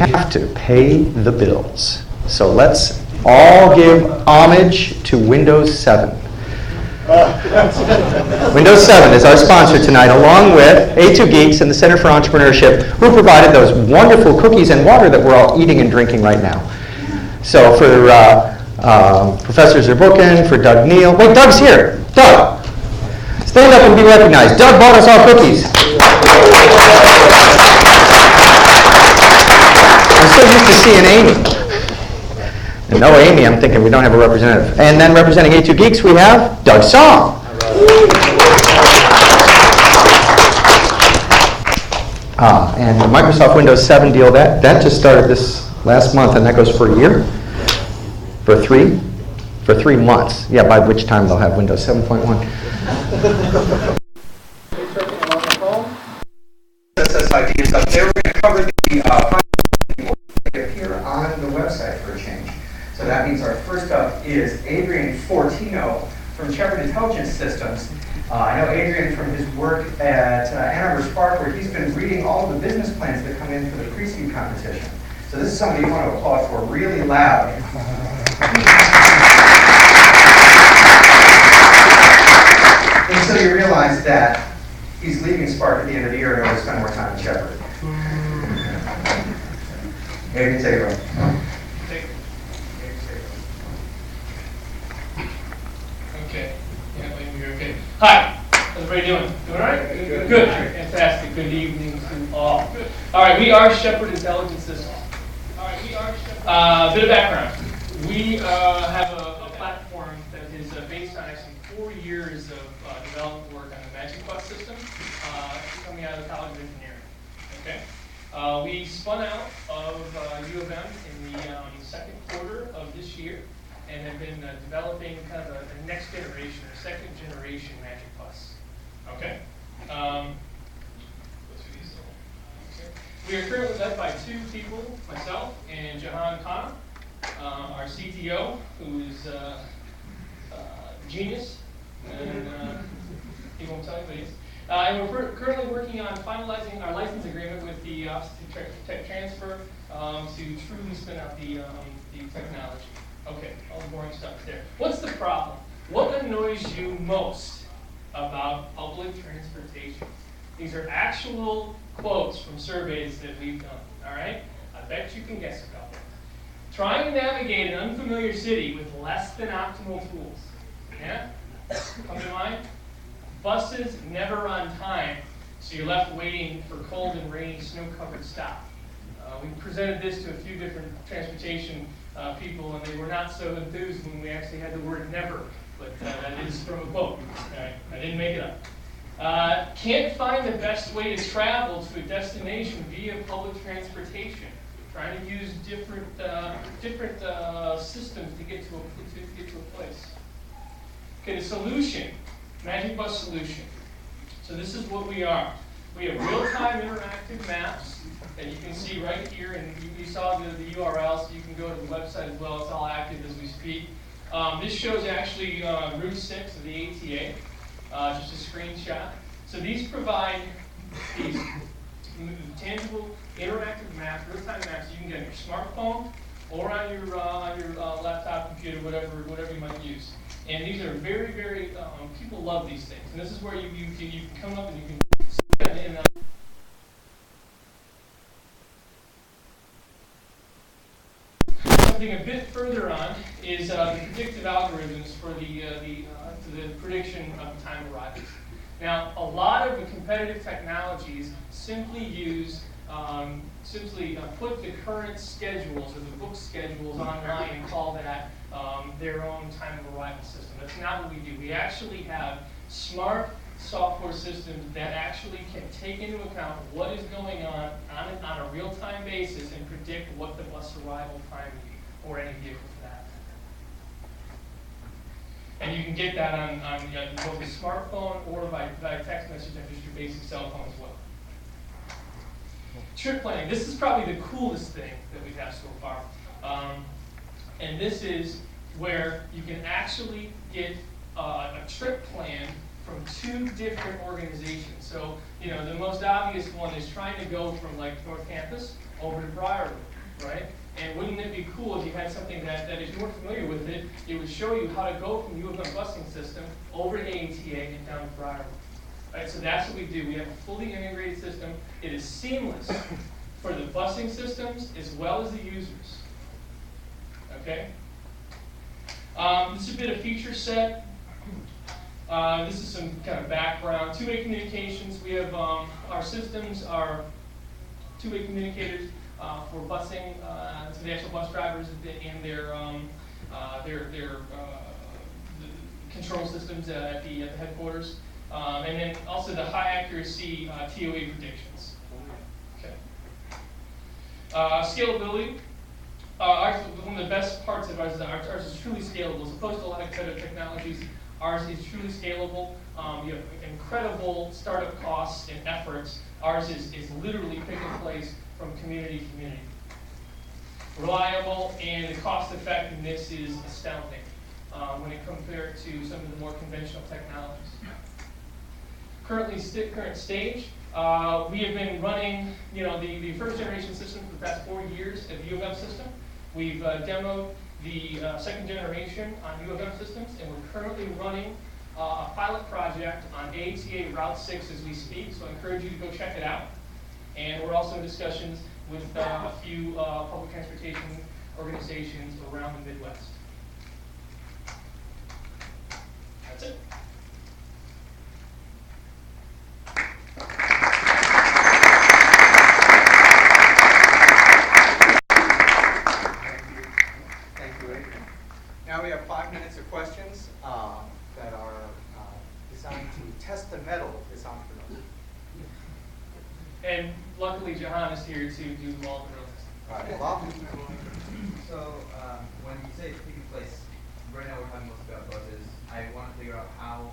have to pay the bills. So let's all give homage to Windows 7. Windows 7 is our sponsor tonight, along with A2 Geeks and the Center for Entrepreneurship, who provided those wonderful cookies and water that we're all eating and drinking right now. So for Professor Zerbukin, for Doug Neal. Wait, Doug's here. Doug, stand up and be recognized. Doug bought us all cookies. I'm so used to seeing Amy. And no Amy, I'm thinking we don't have a representative. And then representing A2 Geeks, we have Doug Song. And the Microsoft Windows 7 deal, that just started this last month, and that goes for a year? For 3 months. Yeah, by which time they'll have Windows 7.1. SSID is up there. We're going to cover the appear on the website for a change. So that means our first up is Adrian Fortino from Shepard Intelligent Systems. I know Adrian from his work at Ann Arbor Spark, where he's been reading all of the business plans that come in for the pre-seed competition. So this is somebody you want to applaud for really loud. Until you realize that he's leaving Spark at the end of the year and he'll spend more time at Shepard. Adrian, take it away. Okay. Yeah, you're okay. Hi. How's everybody doing? Doing all right? Good. Fantastic. Good evening to all. Good. All right. We are Shepard Intelligent Systems. All right. We are Shepard. Bit of background. We have a platform that is based on actually 4 years of development work on the MagicBus system coming out of the College of Engineering. Okay. We spun out of U of M in the second quarter of this year and have been developing kind of a next generation or second generation MagicBus. Okay. We are currently led by 2 people, myself and Jahan Khan, our CTO, who is genius, and he won't tell you, but he is. And we're currently working on finalizing our license agreement with the Office of Tech Transfer to truly spin out the technology. Okay, all the boring stuff there. What's the problem? What annoys you most about public transportation? These are actual quotes from surveys that we've done, all right? I bet you can guess a couple. Trying to navigate an unfamiliar city with less than optimal tools. Yeah? Come to mind? Buses never on time, so you're left waiting for cold and rainy, snow-covered stop. We presented this to a few different transportation people, and they were not so enthused when we actually had the word never, but that is from a quote. Right? I didn't make it up. Can't find the best way to travel to a destination via public transportation. Trying to use different systems to get to a place. Okay, the solution. MagicBus solution. So this is what we are. We have real-time interactive maps that you can see right here, and you saw the URL, so you can go to the website as well. It's all active as we speak. This shows actually Route 6 of the ATA, just a screenshot. So these provide these tangible interactive maps, real-time maps you can get on your smartphone or on your laptop, computer, whatever you might use. And these are very, very, people love these things. And this is where you can come up and you can see it in something a bit further on is the predictive algorithms for the prediction of time arrivals. Now, a lot of the competitive technologies simply put the current schedules or the book schedules online and call that their own time of arrival system. That's not what we do. We actually have smart software systems that actually can take into account what is going on a real-time basis and predict what the bus arrival time will be, or any vehicle for that. And you can get that on both a smartphone or by text message and just your basic cell phone as well. Trip planning. This is probably the coolest thing that we've had so far. And this is where you can actually get a trip plan from 2 different organizations. So, the most obvious one is trying to go from like North Campus over to Briarwood. right? And wouldn't it be cool if you had something that if you weren't familiar with it, it would show you how to go from U of M busing system over to ATA and down to Briarwood. Right, so that's what we do. We have a fully integrated system. It is seamless for the busing systems as well as the users. Okay? This is a bit of feature set. This is some kind of background. Two-way communications. We have our systems are two-way communicators for busing to the actual bus drivers and their control systems at the headquarters. And then also the high accuracy TOA predictions. Okay. Scalability. One of the best parts of ours is truly scalable. As opposed to a lot of competitive technologies, ours is truly scalable. You have incredible startup costs and efforts. Ours is literally picking place from community to community. Reliable, and the cost effectiveness is astounding when it compared to some of the more conventional technologies. Current stage, we have been running, the first generation system for the past 4 years at the U of M system. We've demoed the second generation on U of M systems, and we're currently running a pilot project on ATA Route 6 as we speak, so I encourage you to go check it out. And we're also in discussions with a few public transportation organizations around the Midwest. That's it. Now we have 5 minutes of questions that are designed to test the mettle of this entrepreneur. And luckily, Jahan is here to do all the drills. All right, Bob. So when you say it's taking place, right now we're talking mostly about buses. I want to figure out how,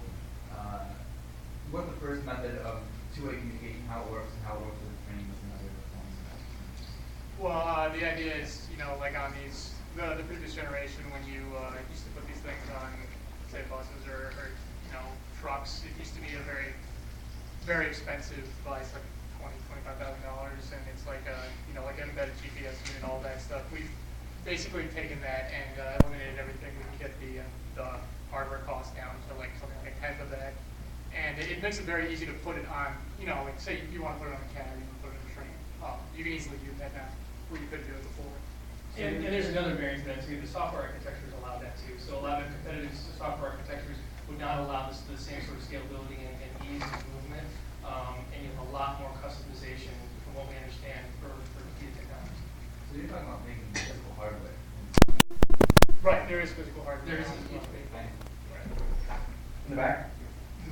what's the first method of two-way communication, how it works, and how it works with trains and other forms. Well, the idea is, like on these, the previous generation, when you used to put these things on, say, buses or trucks, it used to be a very, very expensive device, like $25,000, and it's like like embedded GPS unit and all that stuff. We've basically taken that and eliminated everything. We can get the hardware cost down to like something like a tenth of that, and it makes it very easy to put it on. Like say you want to put it on a cab, you want to put it on a train. You can easily do that now, where you couldn't do it before. And there's another variant to that too. The software architectures allow that too. So a lot of competitive software architectures would not allow the same sort of scalability and ease of movement, and you have a lot more customization from what we understand for computer technology. So you're talking about making physical hardware. Right, there is physical hardware. There is Right. In the back?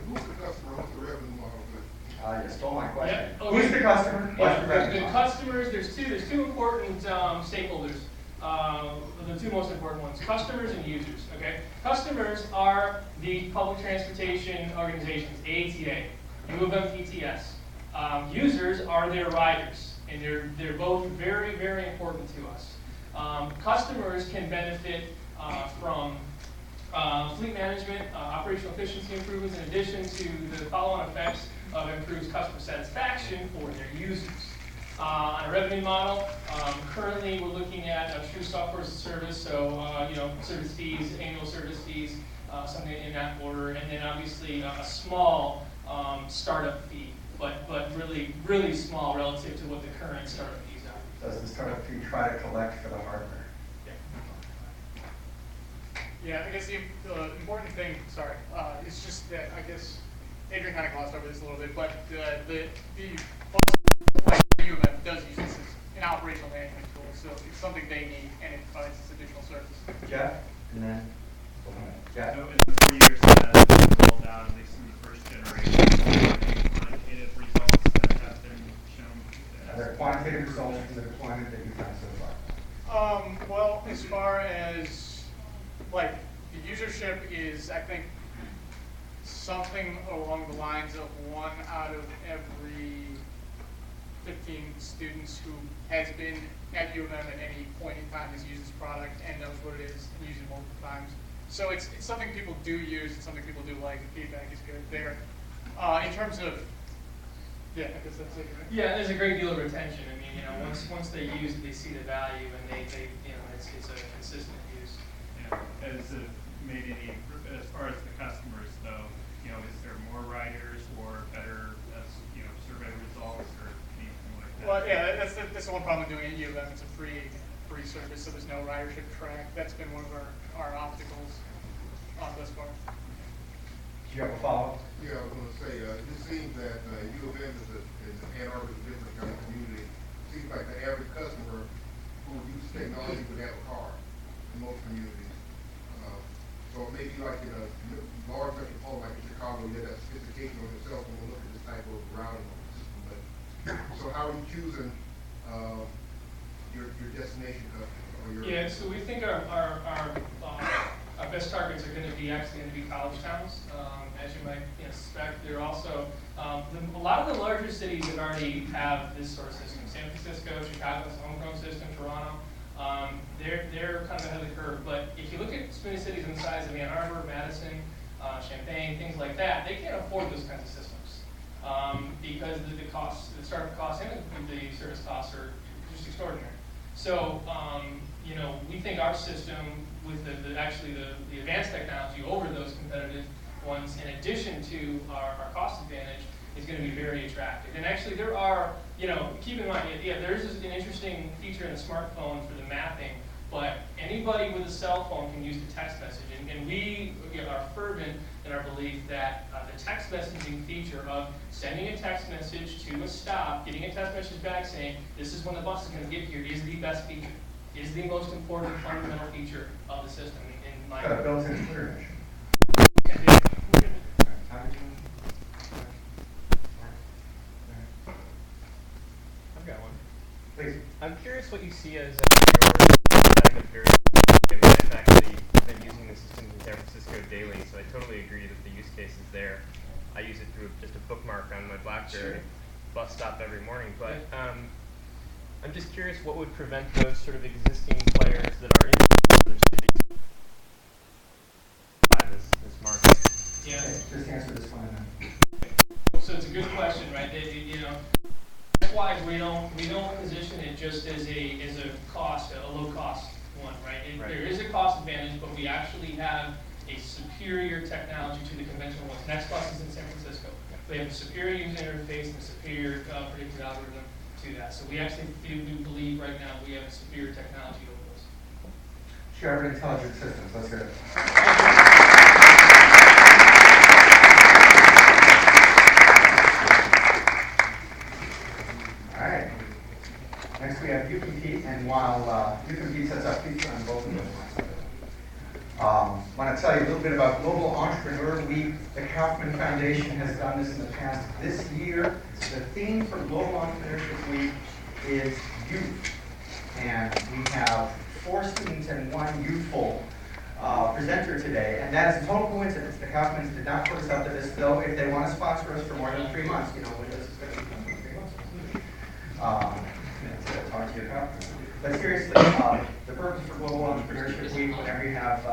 Who's the customer? What's the revenue model? You stole my question. Yeah. Oh, Who's the customer? What's the The revenue model? customers, there's two important stakeholders. The two most important ones, customers and users, okay? Customers are the public transportation organizations, ATA, U of M PTS. Users are their riders, and they're both very, very important to us. Customers can benefit from fleet management, operational efficiency improvements, in addition to the follow-on effects of improved customer satisfaction for their users. On a revenue model, currently we're looking at a true software as a service, so service fees, annual service fees, something in that order, and then obviously a small startup fee, but really, really small relative to what the current startup fees are. Does the startup fee try to collect for the hardware? Yeah, I guess the important thing, is just that I guess Adrian kind of glossed over this a little bit, but the U of M does use this as an operational management tool, so it's something they need, and it provides this additional service. Jeff? And then? Jeff? So in the 4 years that has been rolled out, at least in the first generation, quantitative results that have been shown? Are there quantitative results from the deployment that you've done so far? Well, as far as like the usership is, I think, something along the lines of 1 out of every 15 students who has been at U of M at any point in time has used this product and knows what it is and used it multiple times. So it's something people do use, it's something people do like, the feedback is good there. In terms of Yeah, I guess that's it, right? Yeah, there's a great deal of retention. I mean, once they use it, they see the value, and they it's a consistent use. Yeah, maybe as far as the customers though, is there more riders or better, survey results or anything like that? Well, yeah, that's the one problem with doing it at U of M. It's a free service, so there's no ridership track. That's been one of our obstacles thus far. Do you have a follow-up? Yeah, I was gonna say, it seems that U of M is Ann Arbor is a different kind of community. It seems like the average customer who uses technology would have a car in most communities. So maybe like in a large metropolitan like in Chicago, you have that sophistication on yourself when you look at this type of routing system. But so how are you choosing your destination customer or your? Yeah, so we think our best targets are going to be college towns. As you might suspect, they're also a lot of the larger cities that already have this sort of system. San Francisco, Chicago's a homegrown system, Toronto. They're kind of ahead of the curve. But if you look at many cities in the size of Ann Arbor, Madison, Champaign, things like that, they can't afford those kinds of systems because the costs, the startup costs, and the service costs are just extraordinary. So we think our system with the advanced technology over those competitive ones, in addition to our cost advantage, is going to be very attractive. And actually there are, keep in mind, there is an interesting feature in the smartphone for the mapping, but anybody with a cell phone can use the text message. And we are fervent in our belief that the text messaging feature of sending a text message to a stop, getting a text message back saying, this is when the bus is going to get here, is the best feature, is the most important fundamental feature of the system in my Got a built-in clear mission. I've got one. Please. I'm curious what you see as your kind of various. I've actually been using the system in San Francisco daily, so I totally agree that the use case is there. I use it through just a bookmark on my BlackBerry bus stop every morning. But I'm just curious what would prevent those sort of existing players that are in other cities by this market. Yeah. Okay, just answer this one. So it's a good question, right? That's why we don't position it just as a low cost one, right? There is a cost advantage, but we actually have a superior technology to the conventional ones. NextBus is in San Francisco. They have a superior user interface and a superior predictive algorithm to that. So we actually do believe right now we have a superior technology over those. Shepard Intelligent Systems, let's hear it. All right. Next we have YouCompete, and while YouCompete sets up feature on both of those ones, I want to tell you a little bit about Global Entrepreneur Week. The Kaufman Foundation has done this in the past. This year, the theme for Global Entrepreneurship Week is youth. And we have 4 students and 1 youthful presenter today. And that is a total coincidence. The Kaufmans did not put us up to this, though. If they want to sponsor us for more than 3 months, Windows is going to be coming in 3 months. To talk to you about. But seriously, the purpose for Global Entrepreneurship Week, whenever you have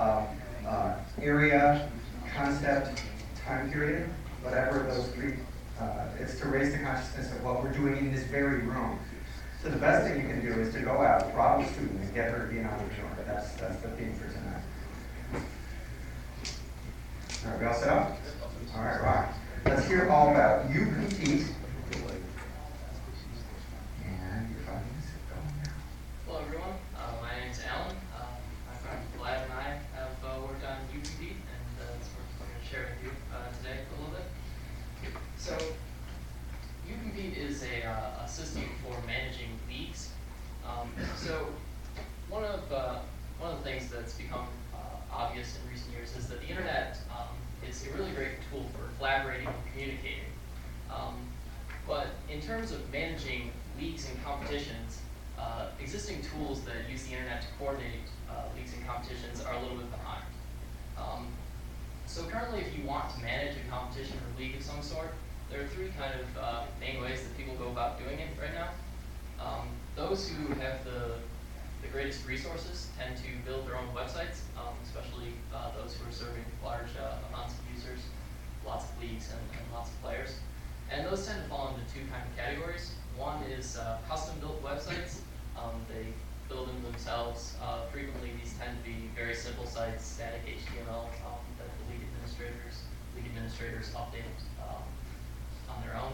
area, concept, time period, whatever those 3, it's to raise the consciousness of what we're doing in this very room. So the best thing you can do is to go out, rob a student, and get her to be an entrepreneur. That's the theme for tonight. All right, we all set up? All right, rock. Let's hear all about YouCompete. Hello everyone, my name is Alan. My friend Vlad and I have worked on YouCompete, and that's what I'm going to share with you today a little bit. So, YouCompete is a system for managing leagues. So, one of the things that's become obvious in recent years is that the internet is a really great tool for collaborating and communicating. But in terms of managing leagues and competitions, existing tools that use the internet to coordinate leagues and competitions are a little bit behind. So currently, if you want to manage a competition or league of some sort, there are 3 kind of main ways that people go about doing it right now. Those who have the greatest resources tend to build their own websites, especially those who are serving large amounts of users, lots of leagues, and lots of players. And those tend to fall into two kind of categories. One is custom-built websites. They build them themselves. Frequently, these tend to be very simple sites, static HTML that the league administrators update on their own.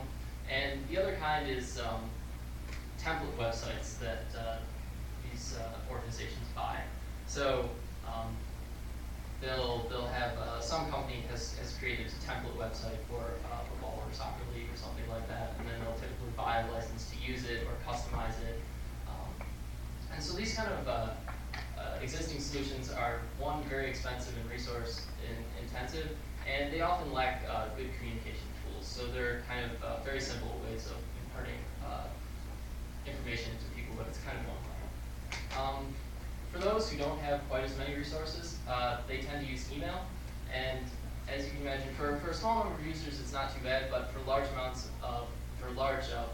And the other kind is template websites that these organizations buy. So they'll have some company has created a template website for a football or soccer league or something like that, and then they'll typically buy a license to use it or customize it. And so these kind of existing solutions are, one, very expensive and resource intensive, and they often lack good communication tools. So they're kind of very simple ways of imparting information to people, but it's kind of one way. For those who don't have quite as many resources, they tend to use email. And as you can imagine, for a small number of users, it's not too bad, but for large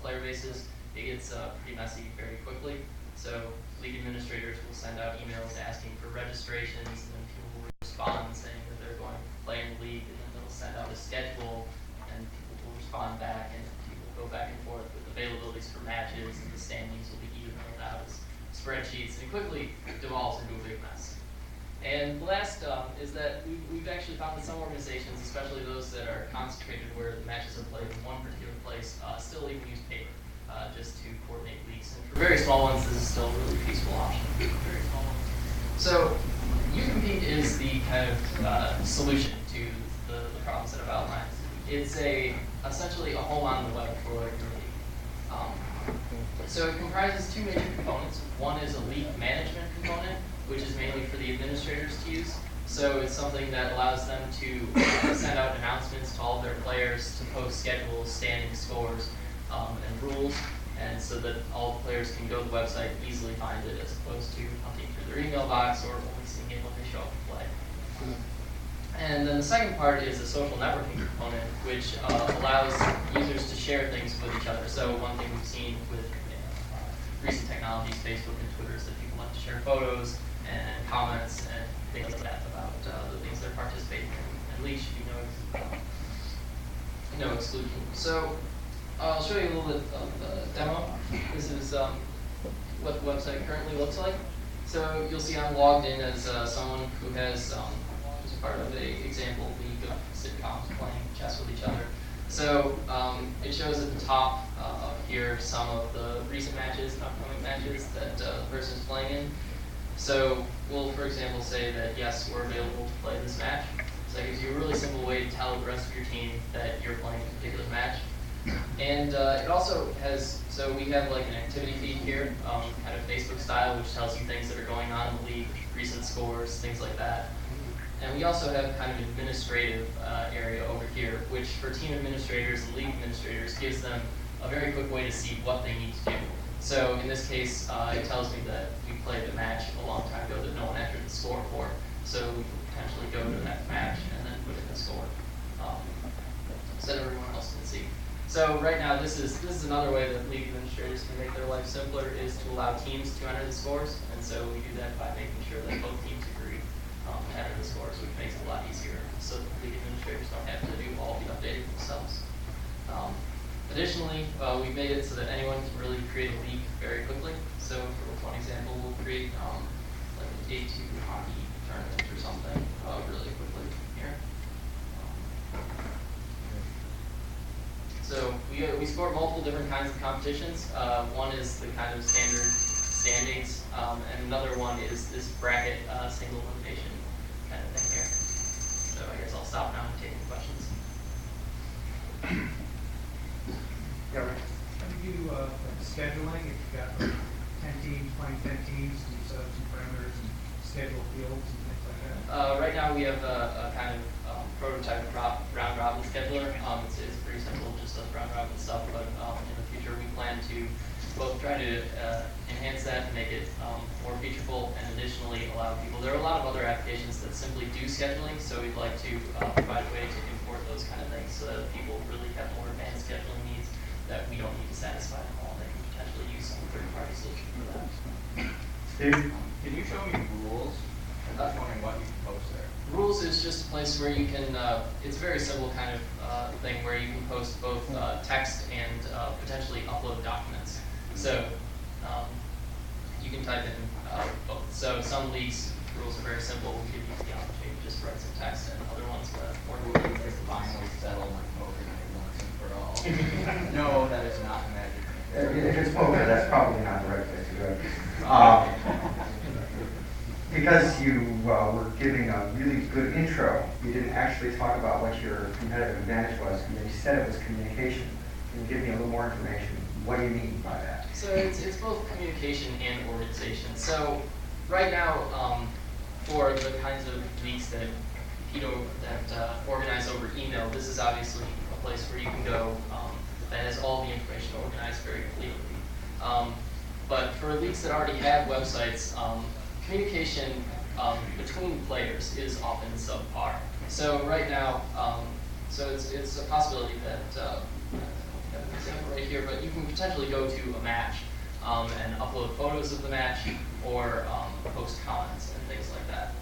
player bases, it gets pretty messy very quickly. So league administrators will send out emails asking for registrations, and then people will respond saying that they're going to play in the league, and then they'll send out a schedule, and people will respond back, and people will go back and forth with availabilities for matches, and the standings will be emailed out as spreadsheets, and it quickly devolves into a big mess. And the last is that we've actually found that some organizations, especially those that are concentrated where the matches are played in one particular place, still even use paper just to coordinate leagues. And for very small ones, this is still a really feasible option. Very small ones. So YouCompete is the kind of solution to the problems that I've outlined. It's essentially a home on the web for your league. So it comprises two major components. One is a league management component, which is mainly for the administrators to use. So it's something that allows them to send out announcements to all of their players, to post schedules, standing scores, and rules, and so that all the players can go to the website and easily find it, as opposed to hunting through their email box or only seeing it when they show up to play. And then the second part is a social networking component, which allows users to share things with each other. So one thing we've seen with recent technologies, Facebook and Twitter, is that people like to share photos and comments and things like that about the things they're participating in. And leagues should be no exclusion. So I'll show you a little bit of the demo. This is what the website currently looks like. So you'll see I'm logged in as someone who has who's part of a example league of sitcoms playing chess with each other. So it shows at the top here some of the recent matches and upcoming matches that the person is playing in. So we'll, for example, say that yes, we're available to play this match. So that gives you a really simple way to tell the rest of your team that you're playing a particular match. And it also has, so we have like an activity feed here, kind of Facebook style, which tells you things that are going on in the league, recent scores, things like that. And we also have kind of an administrative area over here, which for team administrators and league administrators gives them a very quick way to see what they need to do. So in this case, it tells me that we played a match a long time ago that no one entered the score for. So we could potentially go to that match and then put in the score so that everyone else can see. So right now, this is another way that league administrators can make their life simpler, is to allow teams to enter the scores. And so we do that by making sure that both teams agree to enter the scores, which makes it a lot easier, so that league administrators don't have to do all the updating themselves. Additionally, we've made it so that anyone can really create a league very quickly. So for one example, we'll create like an A2 hockey tournament or something really quickly here. So we support multiple different kinds of competitions. One is the kind of standard standings, and another one is this bracket single elimination kind of thing here. So I guess I'll stop now and take any questions. Yeah, right. How do you do scheduling? If you've got 10 teams playing 10 teams, do you set up some parameters and schedule fields and things like that? Right now we have a kind of prototype round robin scheduler. It's pretty simple, just does round robin stuff, but in the future we plan to both try to enhance that and make it more featureful, and additionally allow people, there are a lot of other applications that simply do scheduling, so we'd like to provide a way to import those kind of things so that people really have more advanced scheduling needs that we don't need to satisfy them all. They can potentially use some third-party solution for that. Steve, can you show me rules I'm just wondering what you can post there. Rules is just a place where you can, it's a very simple kind of thing where you can post both text and potentially upload documents. So you can type in both. So some leagues rules are very simple. We give you the opportunity to just write some text, and other ones more It's finally settled on poker night once and for all. No, that is not magic. If it's poker, that's probably not the right place to go. Because you were giving a really good intro, you didn't actually talk about what your competitive advantage was. And you said it was communication. Can you give me a little more information? What do you mean by that? So it's both communication and organization. So right now, for the kinds of leagues that organize over email, this is obviously a place where you can go that has all the information organized very clearly. But for leagues that already have websites, communication between players is often subpar. So right now, so it's a possibility that I have an example right here, but you can potentially go to a match and upload photos of the match or post comments and things like that.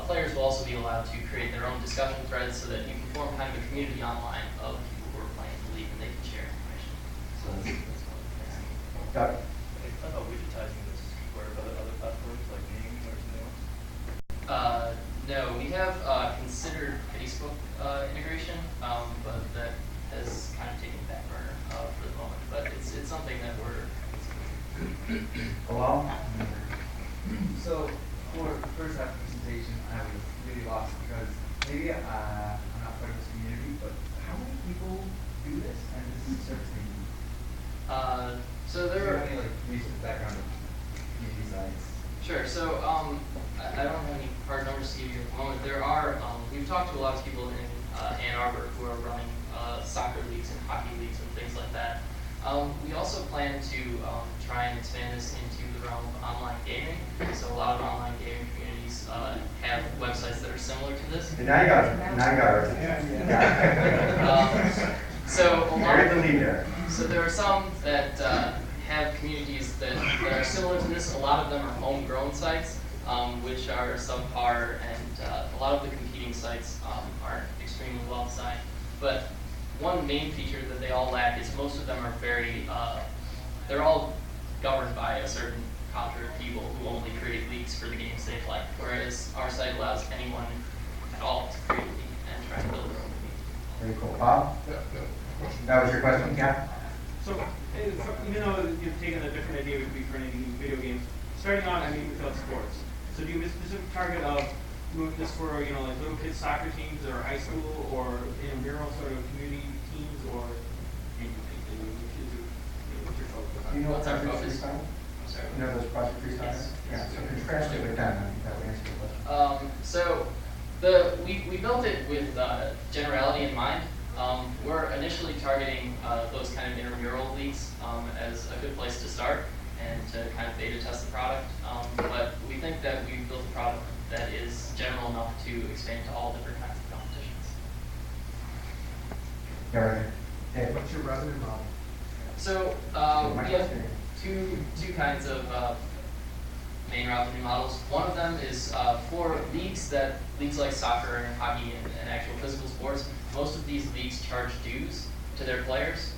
Players will also be allowed to create their own discussion threads so that you can form kind of a community online of people who are playing the league and they can share information. So that's one of the things. Got it. I thought widgetizing this where other platforms like Ning or something else? No, we have considered Facebook integration, but that has kind of taken a back burner for the moment. But it's something that we're Hello? So for the first half of the presentation, I was really lost because maybe I'm not part of this community, but how many people do this and this is a service they need? So Do you there have are. any like recent background of community sites? Sure. So I don't have any hard numbers to give you at the moment. There are. We've talked to a lot of people in Ann Arbor who are running soccer leagues and hockey leagues and things like that. We also plan to try and expand this into the realm of online gaming. So a lot of online gaming communities have websites that are similar to this. Now you got it. So a lot Very of the leader. So there are some that have communities that are similar to this. A lot of them are homegrown sites, which are subpar, and a lot of the competing sites aren't extremely well designed. But one main feature that they all lack is most of them are very, they're all governed by a certain cadre of people who only create leagues for the games they play, whereas our site allows anyone at all to create a league and try to build their own league. Very cool. Bob? That was your question? Yeah? So, even though you've taken a different idea would be for any video games, starting out, I mean, without sports. So do you have a specific target of moving this for, like little kids soccer teams or high school or mural sort of community teams or what's your focus? Do you know What's our Project focus? Freestyle? Sorry. You know those Project Freestyle? Yes. Yeah, so contrast it with them. I think that would answer your question. So we built it with generality in mind. We're initially targeting those kind of intramural leagues as a good place to start and to kind of beta test the product. But we think that we've built a product that is general enough to expand to all different kinds of competitions. Yeah, right. Hey. What's your revenue model? So My we have question. two kinds of main revenue models. One of them is for leagues like soccer and hockey and actual physical sports. Most of these leagues charge dues to their players.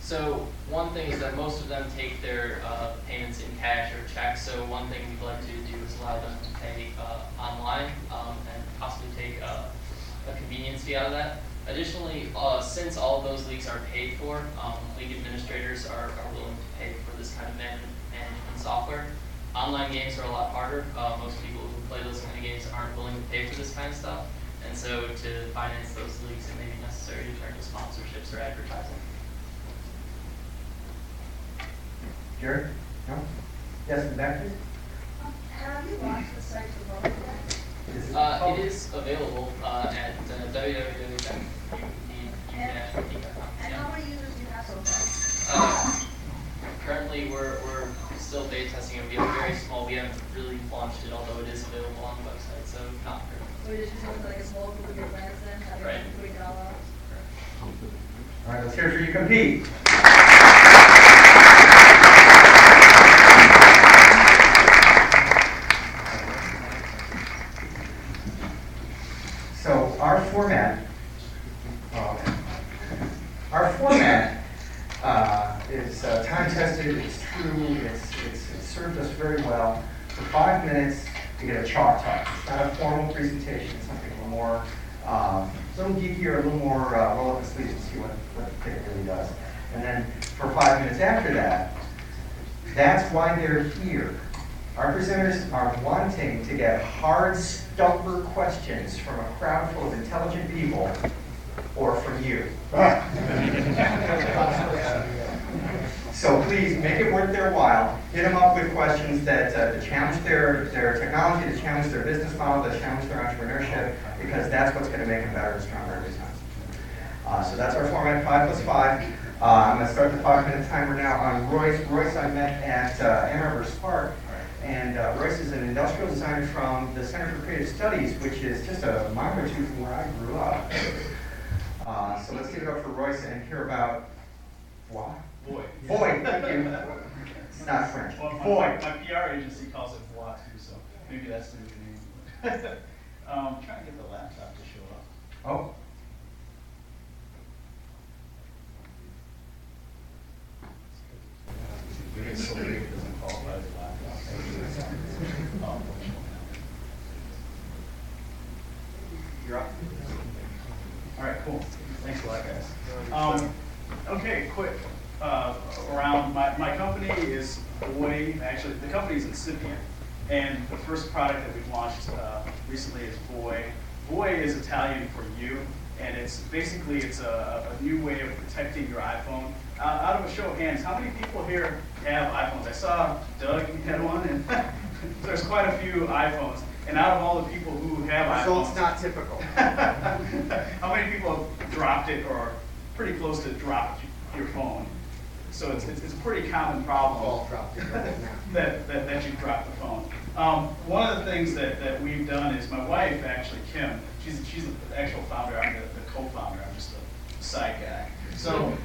So one thing is that most of them take their payments in cash or checks. So one thing we'd like to do is allow them to pay online and possibly take a convenience fee out of that. Additionally, since all of those leagues are paid for, league administrators are willing to pay for this kind of management software. Online games are a lot harder. Most people who play those kind of games aren't willing to pay for this kind of stuff. And so to finance those leagues, it may be necessary to turn to sponsorships or advertising. Jerry? No? Yes, in the back, please? Have you launched the site for public yet? It is available at www.ucompete.com. And how many users do you have so far? Currently, we're still beta testing it. We have very small. We haven't really launched it, although it is available on the website. So not currently. So you're just using like a small group of your friends then, having Right. putting it all out? All right, let's hear it for You Compete. served us very well. For 5 minutes, to get a chalk talk. It's not a formal presentation, it's something a little more, a little geekier, a little more roll up the sleeves and see what the kit really does. And then for 5 minutes after that, that's why they're here. Our presenters are wanting to get hard stumper questions from a crowd full of intelligent people, or from you. So please make it worth their while. Hit them up with questions that challenge their technology, that challenge their business model, that challenge their entrepreneurship, because that's what's going to make them better and stronger every time. So that's our format, 5 plus 5. I'm going to start the 5-minute timer now on Royce. Royce I met at Ann Arbor Spark, and Royce is an industrial designer from the Center for Creative Studies, which is just a mile or two from where I grew up. So let's give it up for Royce and hear about why. Boy. Boy, thank you. It's not French. Well, Boy. my PR agency calls it bois too, so maybe that's the new name. Trying to get the laptop to show up. Oh. It's so big it doesn't qualify as a laptop. You're up. All right, cool. Thanks a lot, guys. Okay, quick. Around my company is Boy. Actually, the company is incipient, and the first product that we've launched recently is Boy. Boy is Italian for you, and it's basically a new way of protecting your iPhone. Out of a show of hands, how many people here have iPhones? I saw Doug had one, and there's quite a few iPhones. And out of all the people who have iPhones, So it's not typical. how many people have dropped it or pretty close to dropped your phone? So it's a pretty common problem that you drop the phone. One of the things that we've done is my wife, actually, Kim, she's the actual founder, I'm the co-founder, I'm just a side guy. So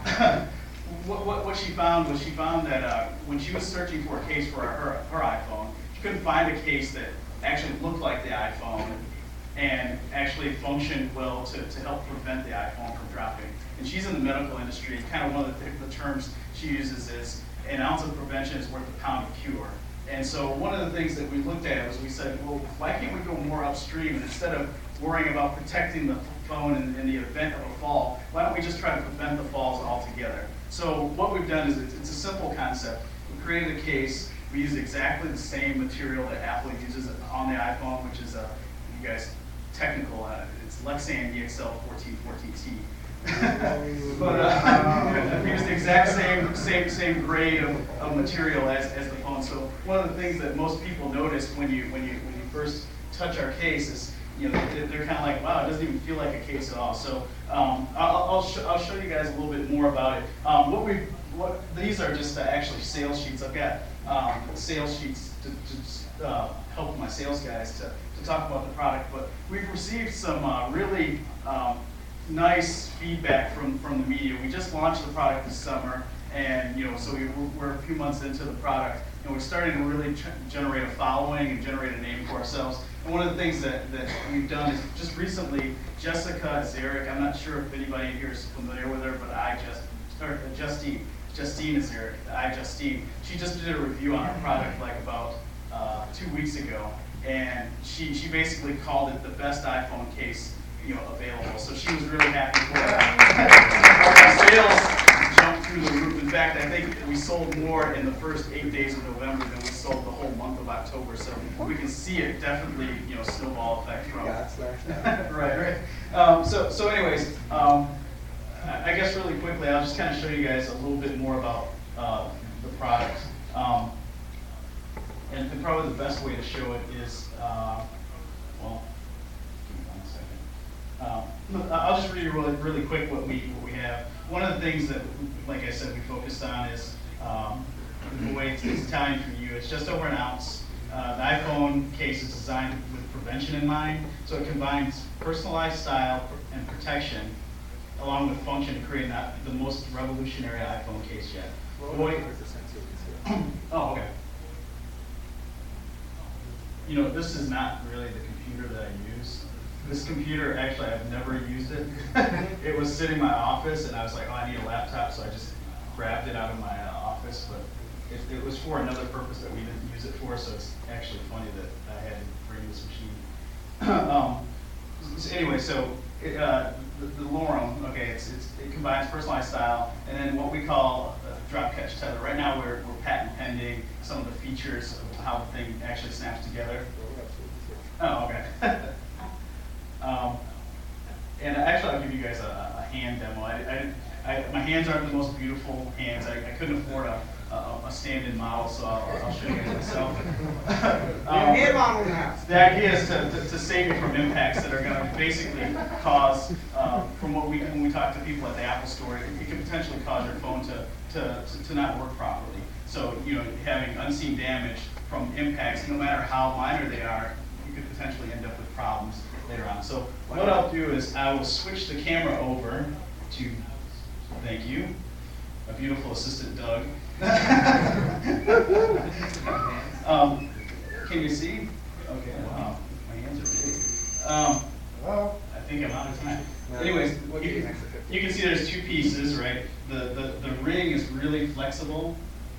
what she found was that when she was searching for a case for her iPhone, she couldn't find a case that actually looked like the iPhone and actually functioned well to help prevent the iPhone from dropping. And she's in the medical industry, and kind of one of the terms she uses is an ounce of prevention is worth a pound of cure. And so one of the things that we looked at was we said, well, why can't we go more upstream, and instead of worrying about protecting the phone in the event of a fall, why don't we just try to prevent the falls altogether? So what we've done is it's a simple concept. We created a case. We use exactly the same material that Apple uses on the iPhone, which is you guys technical. It's Lexan EXL 1414T. But we use the exact same grade of material as the phone. So one of the things that most people notice when you first touch our case is, they're kind of like, wow, it doesn't even feel like a case at all. So I'll show you guys a little bit more about it. These are just actually sales sheets. I've got sales sheets to help my sales guys to talk about the product. But we've received some really nice feedback from the media. We just launched the product this summer, and so we're a few months into the product, and we're starting to really generate a following and generate a name for ourselves. And one of the things that we've done is just recently, Jessica Zarek, I'm not sure if anybody here is familiar with her, but Justine Zarek, Justine, she just did a review on our product like about 2 weeks ago, and she basically called it the best iPhone case available. So she was really happy for it. Our sales jumped through the roof. In fact, I think we sold more in the first 8 days of November than we sold the whole month of October. So we can see it definitely, snowball effect from. Right. So anyways, I guess really quickly, I'll just kind of show you guys a little bit more about the product. And probably the best way to show it is, I'll just read you really quick what we have. One of the things that, like I said, we focused on is the way it's Italian for you. It's just over an ounce. The iPhone case is designed with prevention in mind, so it combines personalized style and protection along with function to create the most revolutionary iPhone case yet. Oh, okay. This is not really the computer that I use. This computer, actually, I've never used it. It was sitting in my office, and I was like, oh, I need a laptop, so I just grabbed it out of my office. But it was for another purpose that we didn't use it for, so it's actually funny that I had to bring this machine. So anyway, so the Lorem, okay, it combines personalized style and then what we call drop catch tether. Right now we're patent pending some of the features of how the thing actually snaps together. Oh, okay. And actually I'll give you guys a hand demo. My hands aren't the most beautiful hands. I couldn't afford a stand-in model, so I'll show you guys myself. Hand model now. The idea is to save you from impacts that are going to basically cause, from when we talk to people at the Apple Store, it can potentially cause your phone to not work properly. So, having unseen damage from impacts, no matter how minor they are, you could potentially end up with problems later on. So what I'll do is I will switch the camera over to, thank you, a beautiful assistant Doug. Can you see? Okay, wow, my hands are big. I think I'm out of time. Anyways, you can see there's two pieces, right? The ring is really flexible.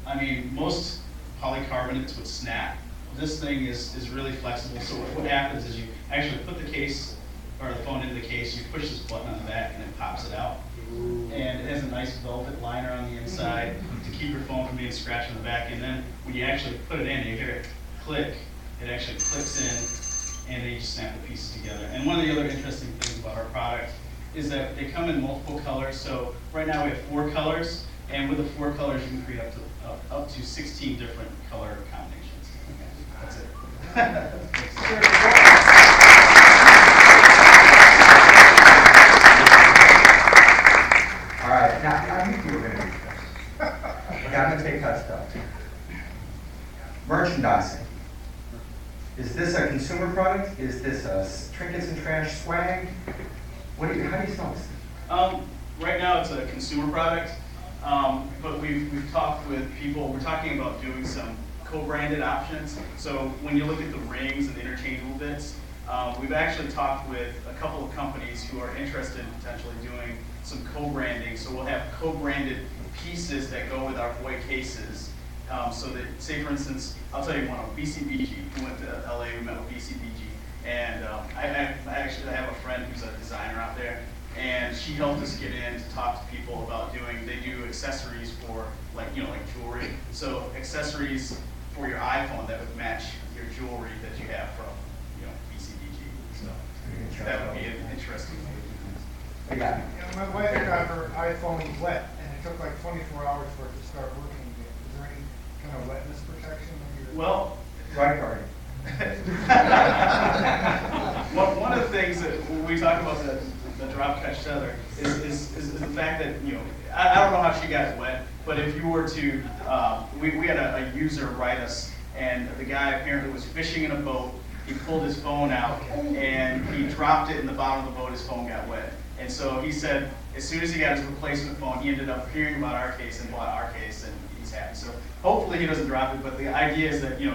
I mean, most polycarbonates would snap. This thing is really flexible. So what happens is you actually put the case or the phone into the case, you push this button on the back and it pops it out. And it has a nice velvet liner on the inside to keep your phone from being scratched on the back. And then when you actually put it in, you hear it click. It actually clicks in, and then you just snap the pieces together. And one of the other interesting things about our product is that they come in multiple colors. So right now we have 4 colors, and with the 4 colors, you can create up to 16 different color combinations. That's it. All right, now I knew you were going to do this. Okay, I'm going to take that stuff. Merchandising. Is this a consumer product? Is this a trinkets and trash swag? How do you sell this? Right now it's a consumer product, but we've talked with people. We're talking about doing some co-branded options. So when you look at the rings and the interchangeable bits, we've actually talked with a couple of companies who are interested in potentially doing some co-branding. So we'll have co-branded pieces that go with our boy cases. So that, say for instance, I'll tell you one, BCBG. We went to LA, we met with BCBG. And I have a friend who's a designer out there, and she helped us get in to talk to people about they do accessories for like jewelry. So accessories for your iPhone that would match your jewelry that you have from BCBG. So that would be an interesting thing. Yeah. My wife got her iPhone wet, and it took like 24 hours for it to start working again. Is there any kind of wetness protection? Well, dry carding. One of the things that when we talk about the drop catch tether is the fact that I don't know how she got it wet, but if you were to we had a user write us, and the guy apparently was fishing in a boat. He pulled his phone out and he dropped it in the bottom of the boat. His phone got wet, and so he said as soon as he got his replacement phone, he ended up hearing about our case and bought our case, and he's happy. So hopefully he doesn't drop it, but the idea is that you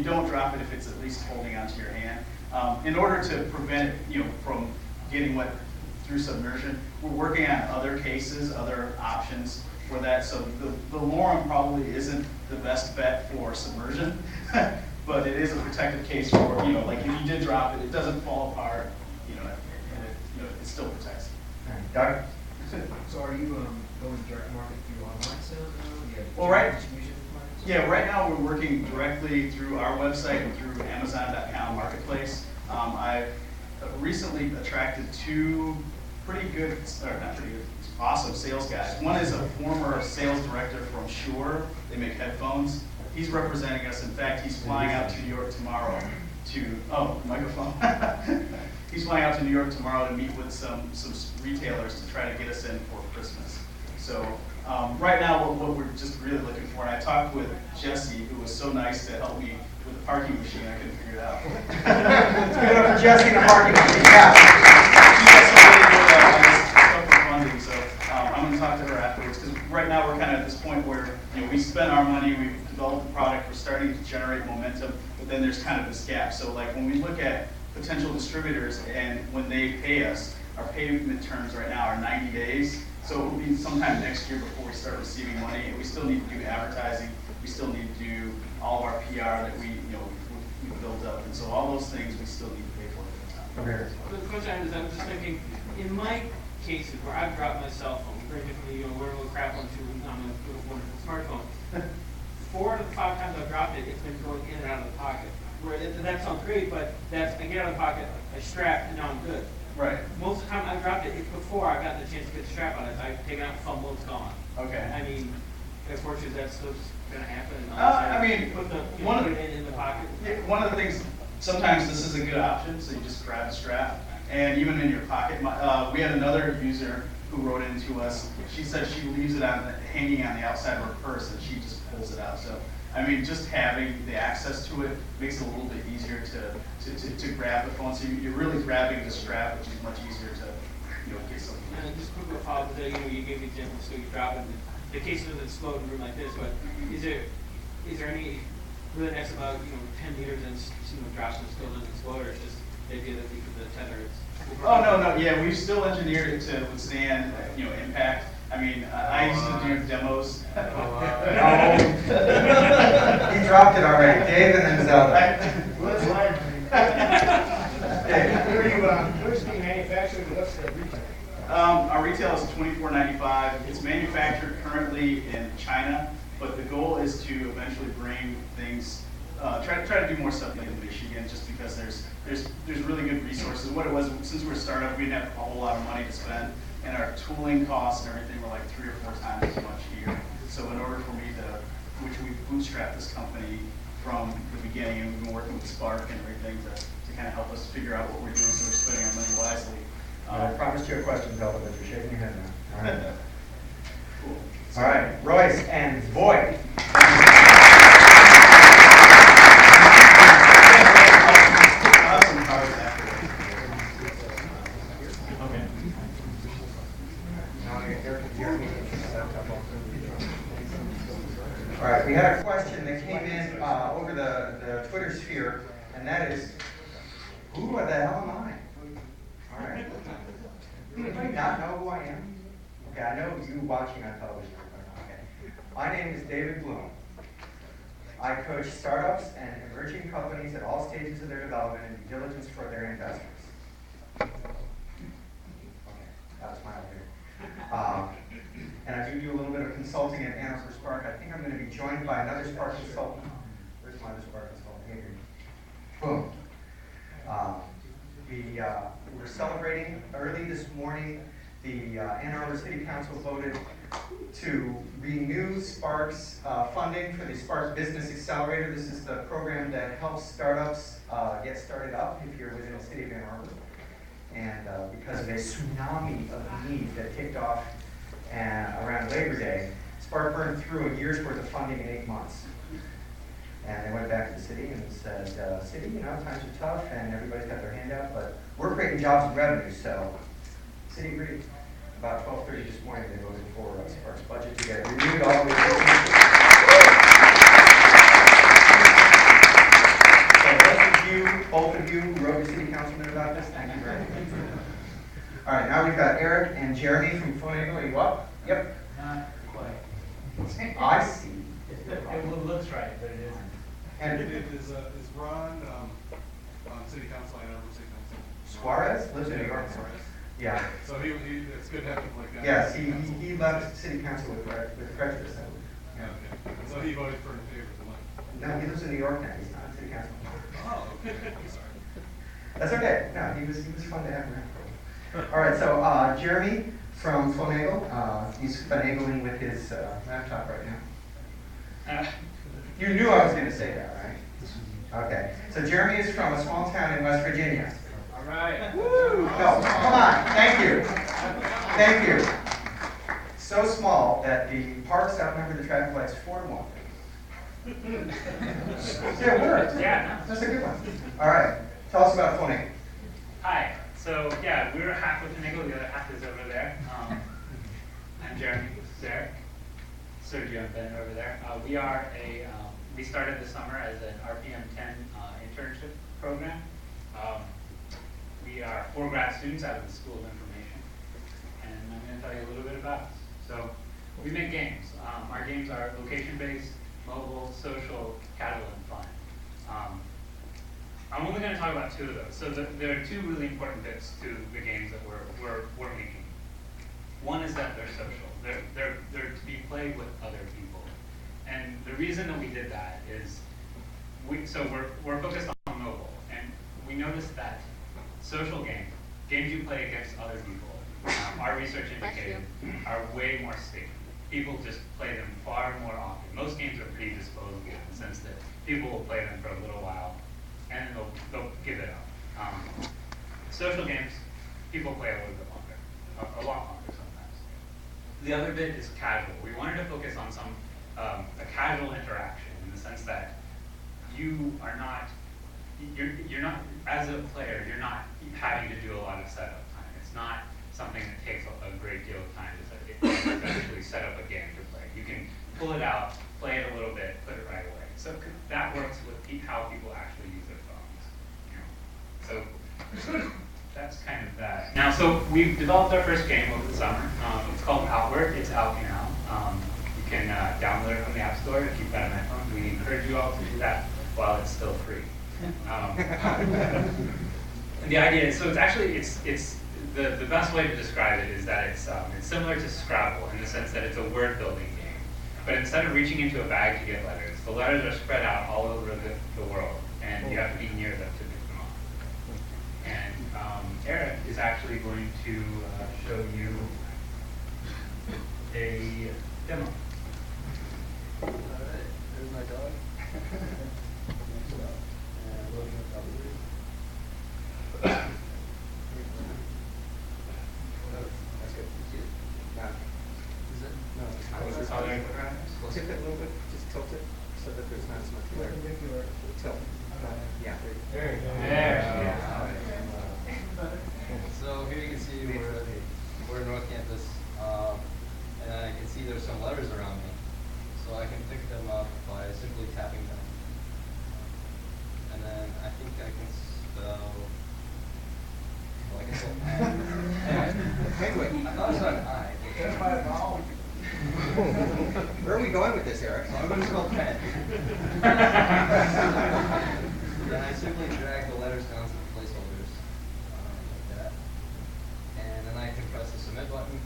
don't drop it if it's at least holding onto your hand. In order to prevent it from getting wet through submersion, we're working on other cases, other options for that. So the Lorem probably isn't the best bet for submersion, but it is a protective case for like if you did drop it, it doesn't fall apart, and it still protects it. Doug? So are you going direct market through online sales now? Do you have Well, right. distribution plans? Yeah, right now we're working directly through our website and through Amazon.com Marketplace. I've recently attracted 2 pretty good, or not pretty good, awesome sales guys. One is a former sales director from Shure. They make headphones. He's representing us. In fact, he's flying out to New York tomorrow microphone. He's flying out to New York tomorrow to meet with some retailers to try to get us in for Christmas. So right now, what we're just really looking for, and I talked with Jesse, who was so nice to help me with the parking machine. I couldn't figure it out. Let's give it up for Jesse and the parking machine. Yeah. She got some really good stuff for funding, so I'm going to talk to her afterwards, because right now we're kind of at this point where we spent our money, we've developed the product, we're starting to generate momentum, but then there's kind of this gap. So like when we look at potential distributors and when they pay us, our payment terms right now are 90 days. So it will be sometime next year before we start receiving money, and we still need to do advertising We still need to do all of our PR that we built up, and so all those things we still need to pay for. Okay. The question is, I was just thinking, in my cases where I've dropped my cell phone, very differently, where will crap onto on a wonderful smartphone. 4 to 5 times I've dropped it, it's been going in and out of the pocket. Where that sounds great, but that's I get out of the pocket, I strap, and now I'm good. Right. Most of the time I've dropped it, it's before I got the chance to get the strap on it. I've taken out the phone, it's gone. Okay. I mean, unfortunately, that's still going to happen. I mean, put the one put of it in the pocket. one of the things, sometimes this is a good option, so you just grab a strap, and even in your pocket. We had another user who wrote into us. She said she leaves it hanging on the outside of her purse, and she just pulls it out. So, I mean, just having the access to it makes it a little bit easier to grab the phone. So you're really grabbing the strap, which is much easier to get something. And just quickly follow up with that, you gave the example, so you drop it. The case doesn't explode in a room like this, but is there any really nice about 10 meters and drops and still doesn't explode, or it's just the idea that because of the tether it's. Oh no, yeah, we've still engineered it to withstand impact. I mean, I used to do demos. He dropped it already. Dave and then Zelda. Where's the manufacturer? What's the retail? Our retail is $24.95. It's manufactured currently in China, but the goal is to eventually bring things, try to do more stuff in Michigan, just because there's really good resources. What it was, since we're a startup, we didn't have a whole lot of money to spend, and our tooling costs and everything were like 3 or 4 times as much here. So in order for me which we bootstrapped this company from the beginning, and we've been working with Spark and everything to kind of help us figure out what we're doing, so we're spending our money wisely. I promised you a question, Zelda, but you're shaking your head now. All right. Cool. All right, Royce and Voigt. All right, we had a question that came in over the Twitter sphere, and that is, who the hell am I? All right. Anybody not know who I am? Okay, I know you watching on television. Okay. My name is David Bloom. I coach startups and emerging companies at all stages of their development and due diligence for their investors. Okay, that was my idea. And I do a little bit of consulting at Ann Arbor Spark. I think I'm going to be joined by another Spark consultant. Where's my other Spark consultant? Adrian. Boom. We were celebrating early this morning. The Ann Arbor City Council voted to renew Spark's funding for the Spark Business Accelerator. This is the program that helps startups get started up if you're within the city of Ann Arbor. And because of a tsunami of need that kicked off around Labor Day, Spark burned through a year's worth of funding in 8 months. And they went back to the city and said, city, times are tough and everybody's got their hand out, but we're creating jobs and revenue, so the city agreed. About 12:30 this morning, they voted for Spark's budget to get renewed all the way. So both of you who wrote the city councilman about this, thank you very much. All right, now we've got Eric and Jeremy from Phonagle. Are you up? Yep. Not quite. I see. It looks right, but it isn't. And Is Ron on city council, Ann Arbor City Council? Suarez lives in New York. Yeah. So it's good to have people like that. Yes, he left city council with prejudice. Yeah, okay. So he voted for in favor tonight. No, he lives in New York now. He's not in city council. Oh, okay. Sorry. That's okay. No, he was fun to have around. All right, so Jeremy from Phonagle, he's finagling with his laptop right now. You knew I was going to say that, right? Okay. So Jeremy is from a small town in West Virginia. All right. Woo! No, come on. Thank you. Thank you. So small that the parks outnumber the traffic lights 4-1. Yeah, it worked. Yeah. That's a good one. All right. Tell us about Phonagle. Hi. So yeah, we're half with Phonagle, the other half is over there. I'm Jeremy, this is Eric, Sergio and Ben over there. We started this summer as an RPM 10 internship program. We are 4 grad students out of the School of Information, and I'm going to tell you a little bit about us. So we make games. Our games are location-based. mobile, social, casual, and fun. I'm only going to talk about two of those. So there are two really important bits to the games that we're making. One is that they're social. They're to be played with other people. And the reason that we did that is we're focused on mobile, and we noticed that social games you play against other people, our research indicated, are way more sticky. People just play them far more often. Most games are pretty disposable in the sense that people will play them for a little while, and then they'll give it up. Social games, people play a little bit longer, a lot longer sometimes. The other bit is casual. We wanted to focus on a casual interaction in the sense that you're not, as a player, you're not having to do a lot of setup time. It's not something that takes a great deal of time to actually set up a game to play. You can pull it out, play it a little bit, put it right away. So that works with how people actually use their phones. So that's kind of that. Now, so we've developed our first game over the summer. It's called Arbor. It's out now. You can download it from the App Store if you've got an iPhone. We encourage you all to do that while it's still free. And the idea is, so it's actually, the best way to describe it is that it's similar to Scrabble in the sense that it's a word building game. But instead of reaching into a bag to get letters, the letters are spread out all over the world, and you have to be near them to pick them up. And Eric is actually going to show you a demo. All right, there's my dog. And loading up probably. That's good. Now, is it? No, it's not. Tip it a little bit, just tilt it so that there's not as much glare. Tilt. Yeah. There you go. There. So here you can see we're North Campus, and I can see there's some letters around me. So I can pick them up by simply tapping them. And then I think I can spell, well, I can spell Anyway, wait, I thought it was an I. Where are we going with this, Eric? So I'm going to spell pen. Then I simply drag the letters down to the placeholders, like that. And then I can press the submit button.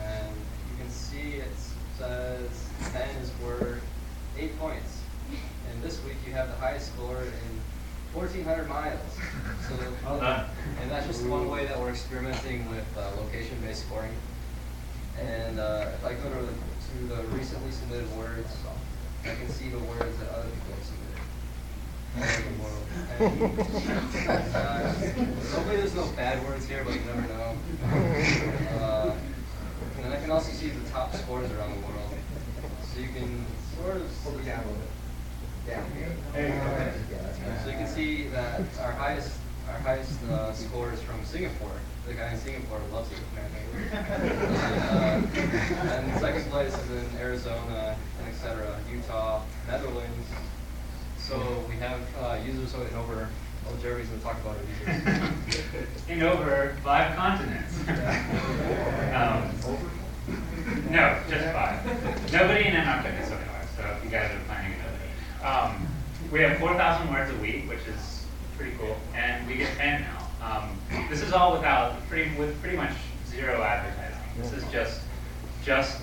And you can see it says 10 is worth 8 points. And this week you have the highest score in 1,400 miles. So, and that's just one way that we're experimenting with location-based scoring. And if I go to the recently submitted words, I can see the words that other people have submitted all over the world. And, hopefully there's no bad words here, but you never know. And then I can also see the top scores around the world. So you can sort of hold it down a little bit. Down here. So you can see that our highest score is from Singapore. The guy in Singapore loves it, apparently. And second place is in Arizona, and etc. Utah, Netherlands. So we have users in over. Oh, Jeremy's going to talk about our users. In over 5 continents. No, just 5. Nobody in Antarctica so far, so if you guys are planning another. We have 4,000 words a week, which is pretty cool, and we get 10 now. This is all with pretty much zero advertising. This is just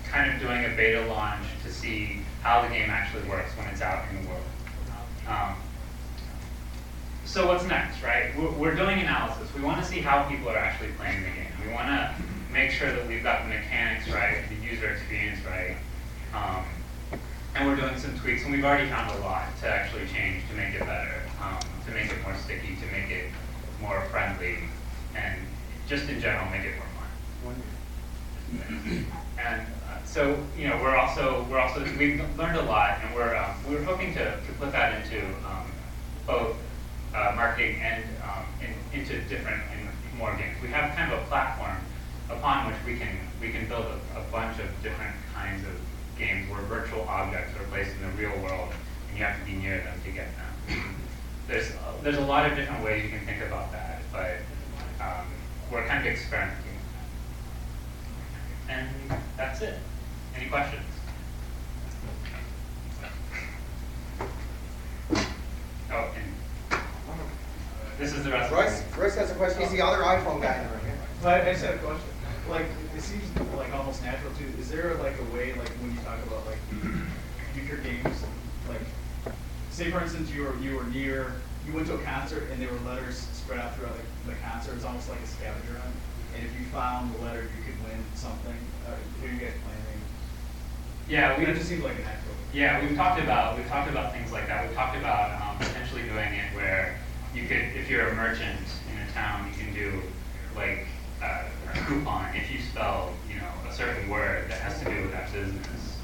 kind of doing a beta launch to see how the game actually works when it's out in the world. So what's next, right? We're doing analysis. We want to see how people are actually playing the game. We want to make sure that we've got the mechanics right, the user experience right, and we're doing some tweaks. And we've already found a lot to actually change to make it better, to make it more sticky, to make it more friendly, and just in general make it more fun. And so we're also we've learned a lot, and we're hoping to put that into both marketing and into different and more games. We have kind of a platform upon which we can build a bunch of different kinds of games where virtual objects are placed in the real world, and you have to be near them to get them. There's a lot of different ways you can think about that, but we're kind of experimenting. And that's it. Any questions? this is the rest Royce, of Royce has a question. He's the other iPhone guy in the room. But I just had a question. Like, it seems like almost natural too. Is there like a way, like when you talk about like the future games, like, say for instance you went to a concert and there were letters spread out throughout the concert. It's almost like a scavenger hunt. And if you found the letter, you could win something. Are you guys planning? Yeah, that just seems like a natural. Yeah, we've talked about things like that. We've talked about potentially doing it where you could, if you're a merchant in a town, you can do like a coupon if you spell, a certain word that has to do with that business.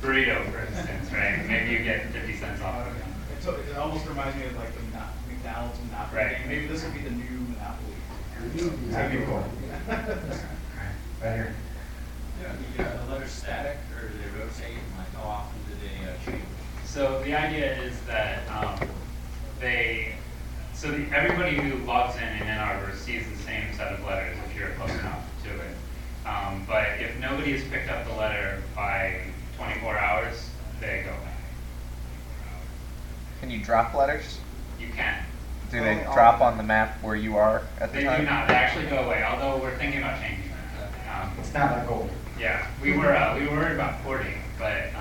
Burrito, for instance, right? Maybe you get 50 cents off of it. It almost reminds me of like the McDonald's Monopoly Right. game. Maybe this would be the new Monopoly. That'd be cool. Right here. Yeah, are the letters static, or do they rotate? Like, how often do they change? So the idea is that everybody who logs in Ann Arbor sees the same set of letters if you're close enough to it. But if nobody has picked up the letter by 24 hours, they go away. Can you drop letters? You can. Do they drop on the map where you are at the They time? do not. They actually go away. Although we're thinking about changing that. It's not like gold. Yeah, we were worried about 40, but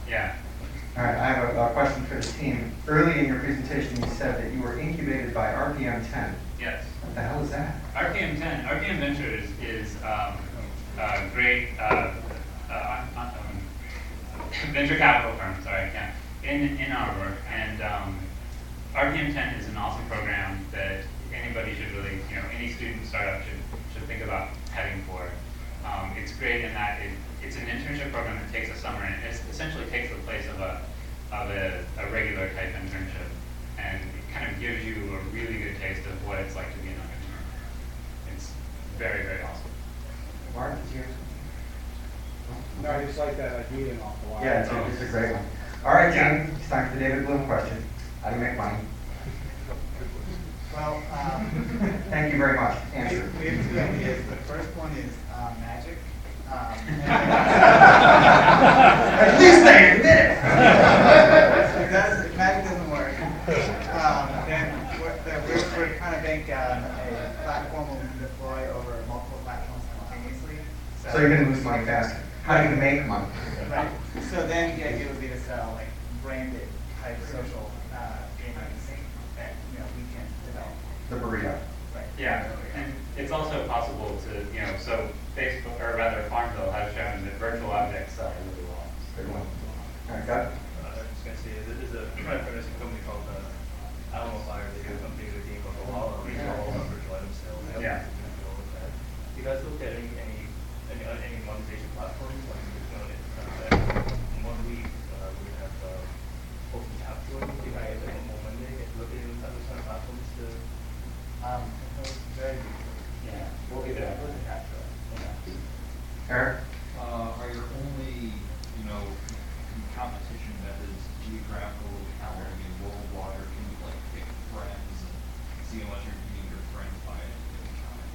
yeah. All right, I have a question for the team. Early in your presentation, you said that you were incubated by RPM 10. Yes. What the hell is that? RPM 10, RPM Ventures is a great venture capital firm. Sorry, I can't. In Arbor, and RPM 10 is an awesome program that anybody should really, any student startup should think about heading for. It's great in that it's an internship program that takes a summer, and it essentially takes the place of a regular type internship, and it kind of gives you a really good taste of what it's like to be an entrepreneur. It's very, very awesome. Mark, is yours? No, I just like that idea an awful lot. Yeah, it's a great one. All right, team, it's time for the David Bloom question. How do you make money? Well, thank you very much. Answer. We have two ideas. The first one is magic. At least they admit it. If magic doesn't work, then we're trying to bank a platform where we can deploy over multiple platforms simultaneously. So you're going to lose money faster. How are you going to make money? Right. So then the idea would be to sell like branded type social gaming that we can develop. The burrito. Right. Yeah, and it's also possible to, so Facebook, or rather Farmville has shown that virtual objects sell really well. Good one. All right, got it. I was just going to say, there's a Fentriss company called Alamo Fire. They do a company with a game called Valhalla, where you all about virtual item sales. Yeah. You guys look at any monetization platforms? Like, 1 week, we have open capture. You guys more Monday, look at any other kind of platforms to. Very good. Yeah, we'll get that. Eric? Are your only, competition methods geographical, world water? Can you like pick friends and see how much you're beating your friends by at any time?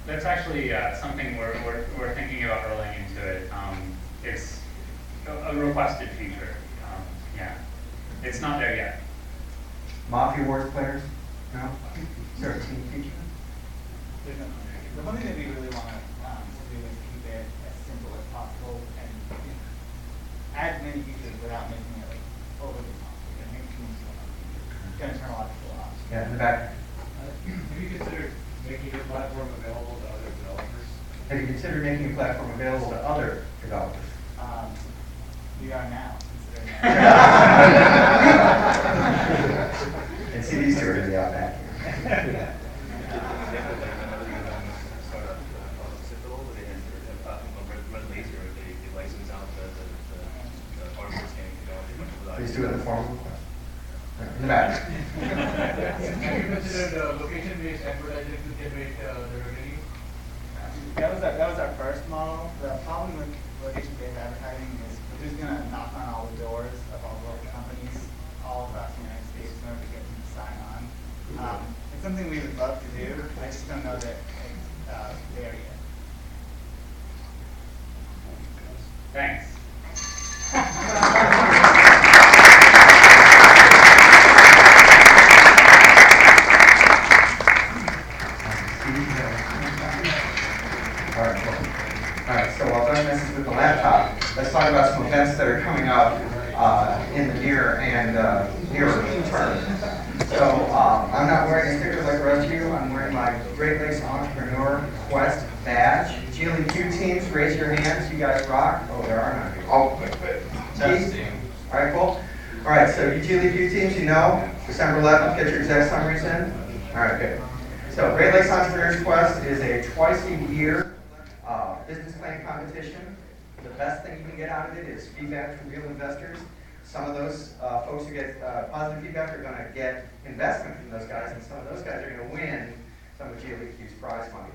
That's actually something we're thinking about rolling into it. It's a requested feature. Yeah, it's not there yet. Mafia Wars players? No? Is there a team feature? The one thing that we really want to do is keep it as simple as possible and add many features without making it like overly complicated. Make things going to turn a lot of people off. Yeah, in the back. Have you considered making your platform available to other developers? Have you considered making a platform available to other developers? We are now considering that. And see, these two are going to be out back here. Please do it in the form of a question. In the back. Have you considered location-based advertising to generate the revenue? That was our first model. The problem with location-based advertising is we're just going to knock on all the doors of all the local companies all across the United States in order to get them to sign on. It's something we would love to do. I just don't know that it's there yet. Thanks. about some events that are coming up in the near and nearer term. So I'm not wearing a sticker like the rest of you. I'm wearing my Great Lakes Entrepreneur Quest badge. GLEQ teams, raise your hands. You guys rock. Oh, there are none of you. Oh, testing. All right, cool. All right, so you GLEQ teams, you know, December 11th, get your exec summaries in. All right, good. So Great Lakes Entrepreneurs Quest is a twice-a-year business plan competition. The best thing you can get out of it is feedback from real investors. Some of those folks who get positive feedback are going to get investment from those guys, and some of those guys are going to win some of GLEQ's prize money.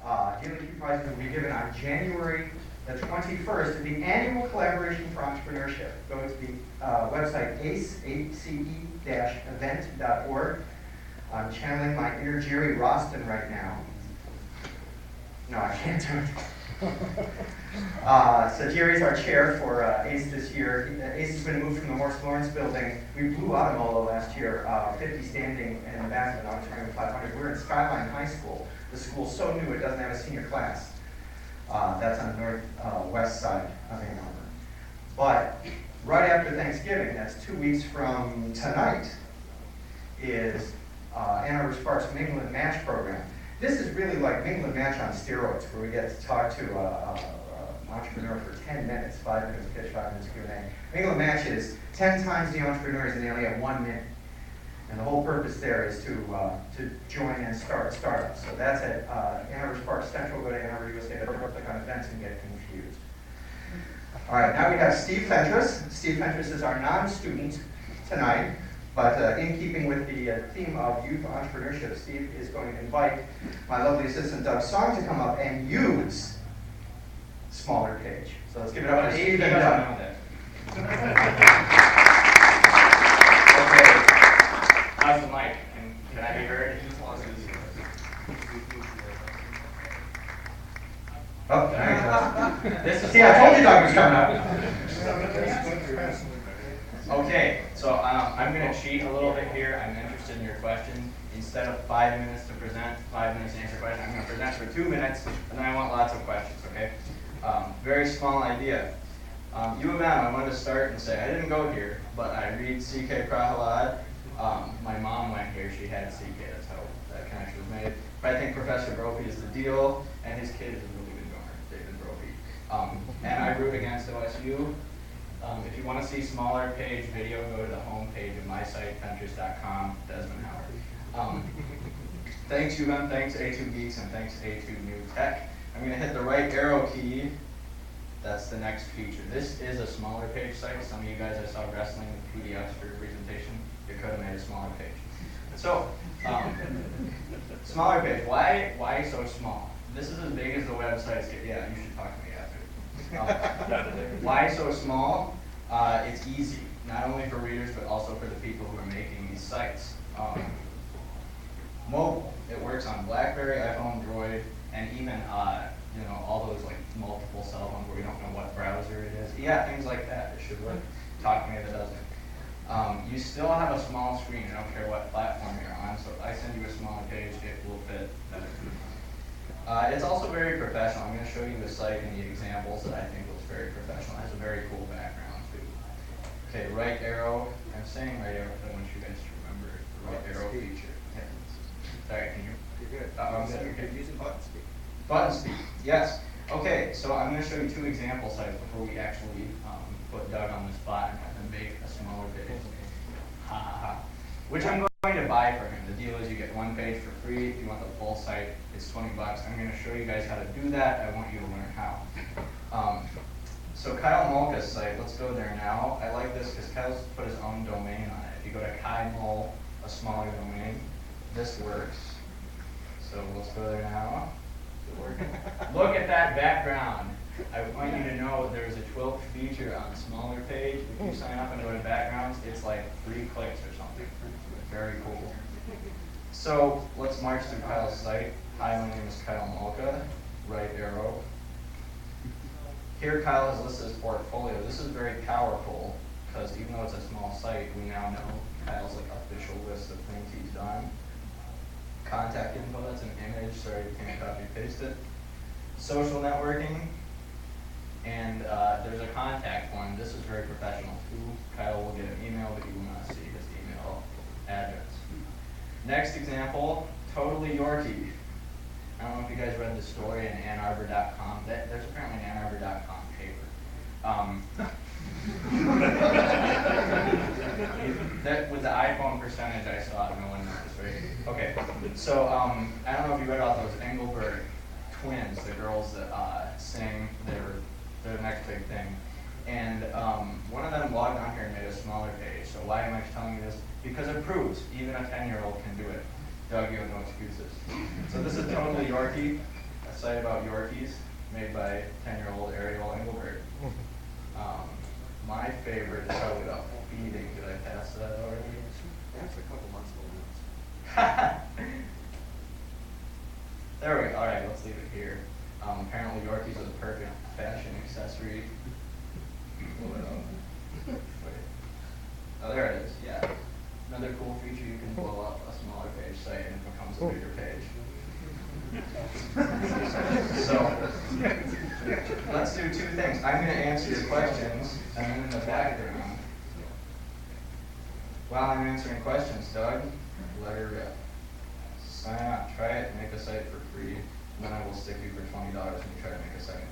GLEQ prizes will be given on January the 21st at the annual Collaboration for Entrepreneurship. Go to the website ace-event.org. I'm channeling my inner Jerry Roston right now. No, I can't do it. So Jerry's our chair for ACE this year. ACE has been moved from the Morse Lawrence building. We blew out a Molo last year, 50 standing in the back of an auditorium of 500. We're in Skyline High School. The school's so new it doesn't have a senior class. That's on the northwest side of Ann Arbor. But right after Thanksgiving, that's 2 weeks from tonight, is Ann Arbor Sparks Mingle and Match program. This is really like Mingle and Match on steroids, where we get to talk to an entrepreneur for 10 minutes, 5 minutes pitch, 5 minutes Q&A. Mingle and Match is 10 times the entrepreneurs and they only have 1 minute. And the whole purpose there is to join and start startups. So that's at Ann Arbor Sparks Central. Go to Ann Arbor USA, click on events and get confused. All right, now we have Steve Fentriss. Steve Fentriss is our non-student tonight. But in keeping with the theme of youth entrepreneurship, Steve is going to invite my lovely assistant Doug Song to come up and use SmallerPage. So let's give it up for Steve and Doug. Okay, how's the mic? Can I be heard? Oh, there you go. This is See, I told you Doug was coming up. Okay, so I'm going to cheat a little bit here. I'm interested in your questions. Instead of 5 minutes to present, 5 minutes to answer questions, I'm going to present for 2 minutes, and then I want lots of questions, okay? Very small idea. U of M, I wanted to start and say, I didn't go here, but I read C.K. Prahalad. My mom went here. She had C.K. That's how that connection was made. But I think Professor Brophy is the deal, and his kid is a really good drummer, David Brophy. And I root against OSU. If you want to see SmallerPage video, go to the home page of my site, Fentriss.com, Desmond Howard. Thanks UM, thanks A2Geeks, and thanks A2Newtech. I'm going to hit the right arrow key. That's the next feature. This is a SmallerPage site. Some of you guys I saw wrestling with PDFs for your presentation. You could have made a SmallerPage. So, SmallerPage, why so small? This is as big as the websites get. Yeah, you should talk to me after. Why so small? It's easy, not only for readers, but also for the people who are making these sites. Mobile, it works on BlackBerry, iPhone, Droid, and even all those like multiple cell phones where we don't know what browser it is. Yeah, things like that. It should work. Talk to me if it doesn't. You still have a small screen. I don't care what platform you're on. So if I send you a SmallerPage, it will fit better. It's also very professional. I'm going to show you the site and the examples that I think looks very professional. It has a very cool background too. Okay, right arrow. I'm saying right arrow, but I want you guys to remember the right arrow feature. Yeah. Sorry, can you? You're good. I'm good. Okay. You're using button speed. Button speed, yes. Okay, so I'm going to show you 2 example sites before we actually put Doug on the spot and have him make a smaller page. Ha ha ha. Which I'm going to buy for him. The deal is you get 1 page for free. If you want the full site, it's $20. I'm going to show you guys how to do that. I want you to learn how. So Kyle Molka's site, let's go there now. I like this because Kyle's put his own domain on it. If you go to KaiMol, a smaller domain, this works. So let's go there now. Is it working? Look at that background. I want you to know there's a 12th feature on SmallerPage. If you sign up and go to backgrounds, it's like 3 clicks or something. Very cool. So let's march through Kyle's site. Hi, my name is Kyle Molka. Right arrow. Here Kyle has listed his portfolio. This is very powerful because even though it's a small site, we now know Kyle's like official list of things he's done. Contact info, that's an image. Sorry, you can't copy paste it. Social networking. And there's a contact form. This is very professional too. Kyle will get an email, but you will not see his email address. Next example, totally Yorkie. I don't know if you guys read the story in AnnArbor.com. There's apparently an AnnArbor.com paper. That with the iPhone percentage I saw, no one noticed, right? Okay, so I don't know if you read about those Engelberg twins, the girls that sing their next big thing. And one of them logged on here and made a SmallerPage. So why am I telling you this? Because it proves even a 10-year-old can do it. Doug, you have no excuses. So this is totally Yorkie, a site about Yorkies made by 10-year-old Ariel Engelberg. My favorite is probably about feeding. Did I pass that already? That's a couple months old. There we go. All right, let's leave it here. Apparently Yorkies are the perfect fashion accessory. Oh, there it is. Yeah. Another cool feature, you can blow up a SmallerPage site and it becomes a bigger page. So, let's do two things. I'm going to answer your questions, and then in the background, while I'm answering questions, Doug, let her rip. Sign up, try it, make a site for free, then I will stick you for $20 when you try to make a second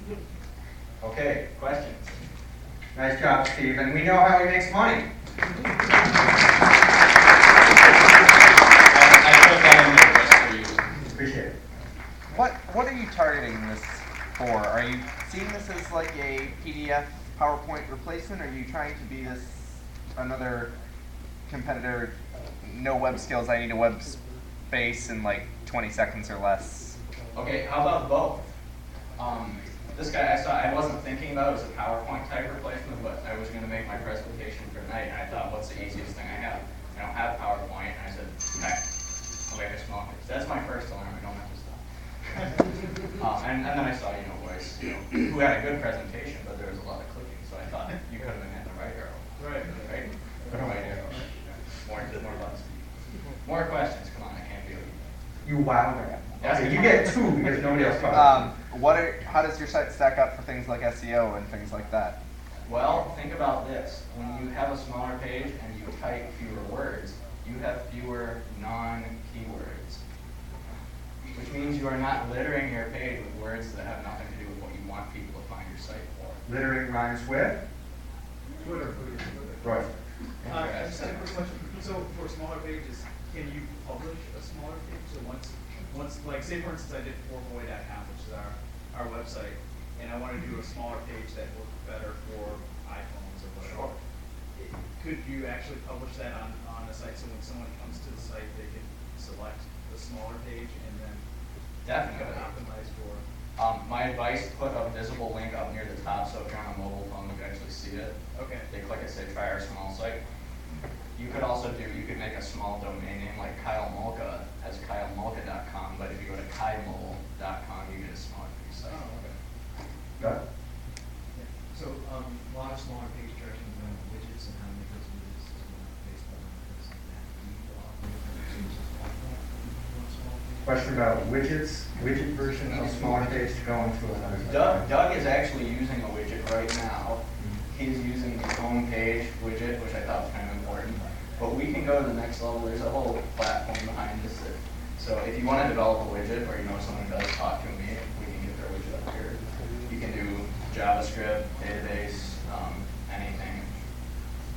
page. Okay, questions? Nice job, Steve. And we know how he makes money. I put that in there just for you. Appreciate it. What are you targeting this for? Are you seeing this as like a PDF PowerPoint replacement? Or are you trying to be this another competitor? No web skills. I need a web space in like 20 seconds or less. Okay, how about both? This guy I saw, I wasn't thinking about it as a PowerPoint type replacement, but I was going to make my presentation for tonight, and I thought, what's the easiest thing I have? I don't have PowerPoint, and I said, heck, I'll make a small page. That's my first alarm. I don't have to stop. And then I saw, Royce, who had a good presentation, but there was a lot of clicking, so I thought you could have been hitting the right arrow. Right. The right arrow. More buttons. More questions. Come on, I can't do it. You wow man. Okay, you get two because nobody else talks. How does your site stack up for things like SEO and things like that? Well, think about this. When you have a smaller page and you type fewer words, you have fewer non-keywords, which means you are not littering your page with words that have nothing to do with what you want people to find your site for. Littering rhymes with? Twitter. Right. I just had a quick question. So for smaller pages, can you publish a smaller page? So once, like, say for instance, I did forboy.com, which is our website, and I want to do a smaller page that works better for iPhones or whatever. Sure. Could you actually publish that on the site so when someone comes to the site, they can select the smaller page and then Definitely. optimize for? My advice, put a visible link up near the top so if you're on a mobile phone, you can actually see it. Okay. They click it, say try our small site. You could also you could make a small domain name like Kyle Molka has kylemolka.com, but if you go to kymole.com, you get a smaller piece site. Oh, okay. Got it. So a lot of smaller page tracking widgets and how many those widgets is based on this and that. Do you offer changes like that for small page? Question about widgets, widget version of smaller page to go into another. Doug is actually using a widget right now. He's using the home page widget, which I thought was kind of important. But we can go to the next level. There's a whole platform behind this. So if you want to develop a widget, or someone does talk to me, we can get their widget up here. You can do JavaScript, database, anything.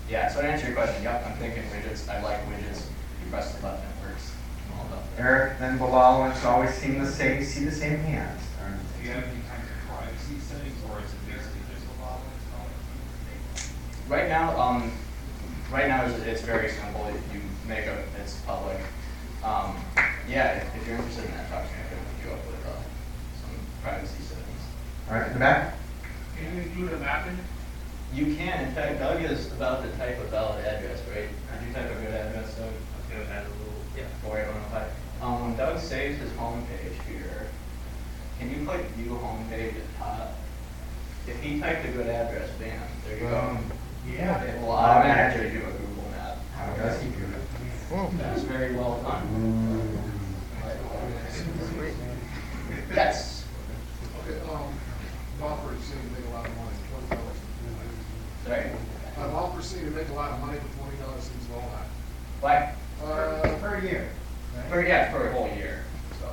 Yeah, so to answer your question, yep, I'm thinking widgets. I like widgets. You press the button, it works. I'm all about that. Eric, then Bilal, and it's always see the same hands. Do you have any kind of privacy settings, or is it basically just a lot of Right now it's very simple. If you make it's public. Yeah, if you're interested in that, talk to me. I can hook you up with some privacy settings. All right, in the back. Can you include a mapping? You can. In fact, Doug is about to type a valid address, right? Did you type a good address, Doug? I was going to add a little, 48105. When Doug saves his home page here, can you put view home page at the top? If he typed a good address, bam, there you go. Yeah. It will automatically do a Google map. How does he do it? That's very well done. Yes. Okay, not for Sorry? I've all proceeded to make a lot of money, but $20 seems low. Why? Per year. Yeah, for a whole year. So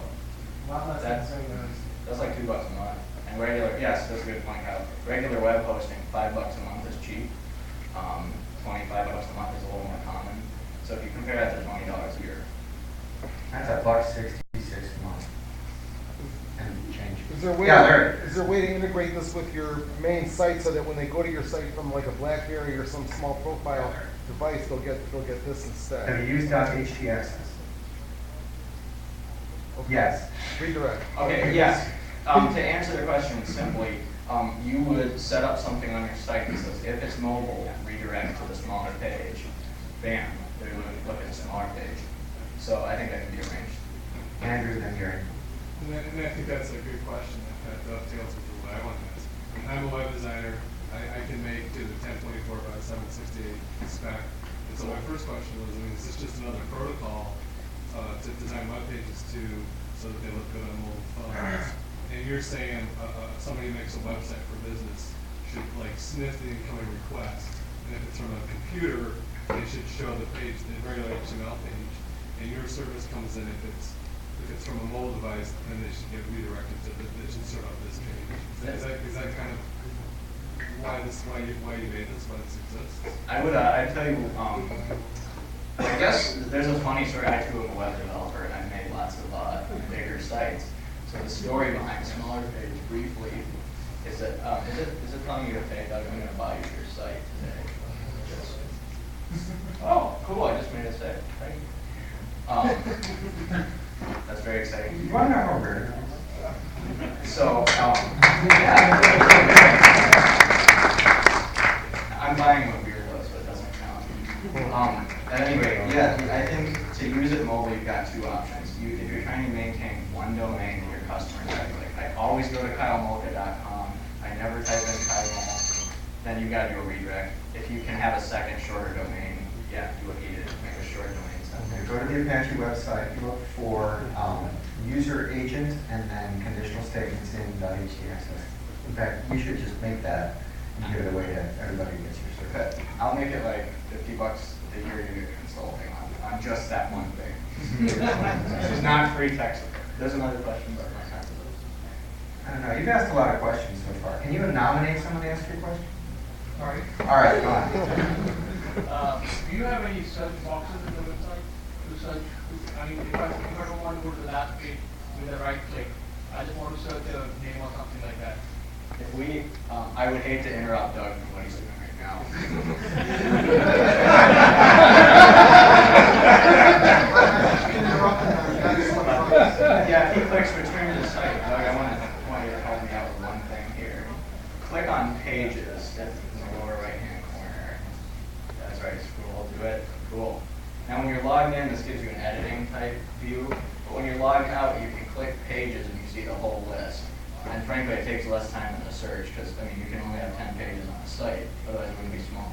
A lot less that's like $2 a month. And regular, yes, that's a good point, Kyle. Regular web hosting, $5 a month is cheap. $25 a month is a little more common. So if you compare that to $20 a year, That's $1.66 a month. And change. Is there a way? Is there a way to integrate this with your main site so that when they go to your site from like a BlackBerry or some small profile device, they'll get this instead? Have you used .htaccess? Yes. Redirect. okay, yes. To answer the question simply, you would set up something on your site that says if it's mobile, redirect to the smaller page. Bam, they would look at the smaller page. So I think that can be arranged. Andrew, then Gary. And I think that's a good question that kind of dovetails with what I want to ask. I'm a web designer. I can make the 1024 by 768 spec. And so my first question was, is this just another protocol to design web pages so that they look good on mobile phones? And you're saying somebody makes a website for business should like sniff the incoming request, and if it's from a computer, they should show the page, the regular HTML page. And your service comes in if it's from a mobile device, then they should get redirected to they should sort out this page. Is that kind of why you made this, why this exists? I'd tell you, I guess there's a funny story. I too am a web developer, and I've made lots of bigger sites. So the story behind SmallerPage, briefly, is that is it telling you to pay, Doug? I'm going to buy you your site today. Oh, cool! I just made a site. Thank you. That's very exciting. You want to know over? So, I'm buying a beer though, so it doesn't count. At any rate, yeah, I think to use it mobile, you've got two options. If you're trying to maintain one domain that your customers have, like I always go to kylemolka.com, I never type in Kyle, then you've got to do a redirect. If you can have a second, shorter domain, yeah, do what he did, make a short domain. Go to the Apache website, look for user agent and then conditional statements in .htaccess. In fact, you should just make that and give it away to everybody who gets your service. I'll make it like $50 a year you get consulting on just that one thing. It's not free tech support. There's another question about my time. I don't know. You've asked a lot of questions so far. Can you nominate someone to ask your question? All right. All right, go on. Do you have any search boxes in the website to search? I mean, if I don't want to go to the last page with a right click, I just want to search a name or something like that. If we, I would hate to interrupt Doug from what he's doing right now. Yeah, if he clicks return to the site, Doug, I want you to help me out with one thing here. Click on pages. That's in the lower right-hand corner. That's right. Scroll to it. Cool. Now, when you're logged in, this gives you an editing type view. But when you're logged out, you can click pages and you see the whole list. And frankly, it takes less time than a search because, I mean, you can only have 10 pages on the site. Otherwise, it wouldn't be small.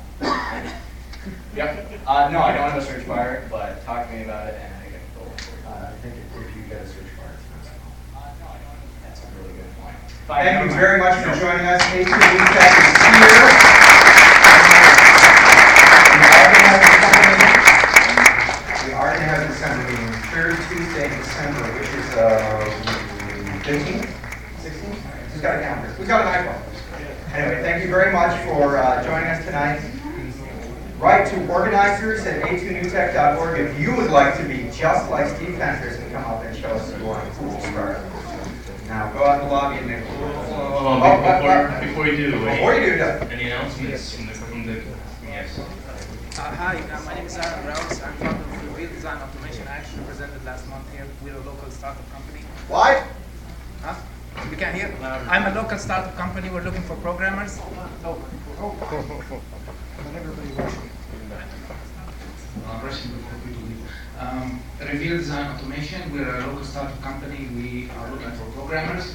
Yep. No, I don't have a search bar, but talk to me about it and I can go for it. I think if you get a search bar, it's not small. That's a really good point. Thank you very much for joining us. A2Newtech is here. We are going to have December meeting, third Tuesday in December, which is 15th, 16th? Who's got a calendar? Who's got an iPhone? Anyway, thank you very much for joining us tonight. Write to organizers at A2Newtech.org if you would like to be just like Steve Fentriss and come up and show us your cool start. Now go out in the lobby and make a cool. Before you do, Doug. Any announcements from the yes. Hi, my name is Aaron Rouse. I'm part of the Real Design Automation. I actually presented last month here. We're a local startup company. What? Huh? You can't hear? I'm a local startup company. We're looking for programmers. Reveal Design Automation. We're a local startup company. We are looking for programmers,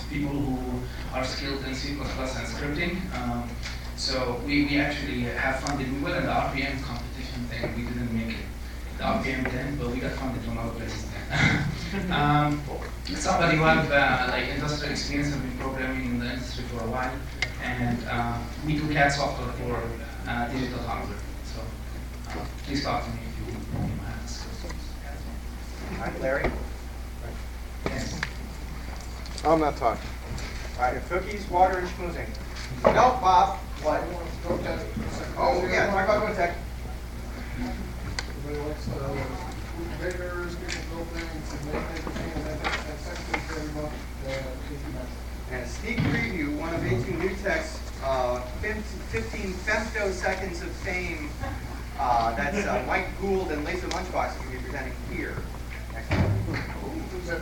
people who are skilled in C++ and scripting. So we actually have funded. We were in the RPM competition thing. We didn't make it. The RPM didn't, but we got funded from other places. Somebody who have like industrial experience and been programming in the industry for a while. and we do CAD software for digital hardware. So please talk to me if you want to ask. Hi, Larry. Yes. I'm not talking. All right, cookies, water, and schmoozing. No, Bob. What? Oh, yeah, talk about UNTech. Everybody likes vendors, people build things, and make things, that's sensitive to everyone. And a sneak preview, one of A2Newtech's 15 femtoseconds of fame. That's Mike Gould and Lisa Lunchbox will be presenting here. Next one.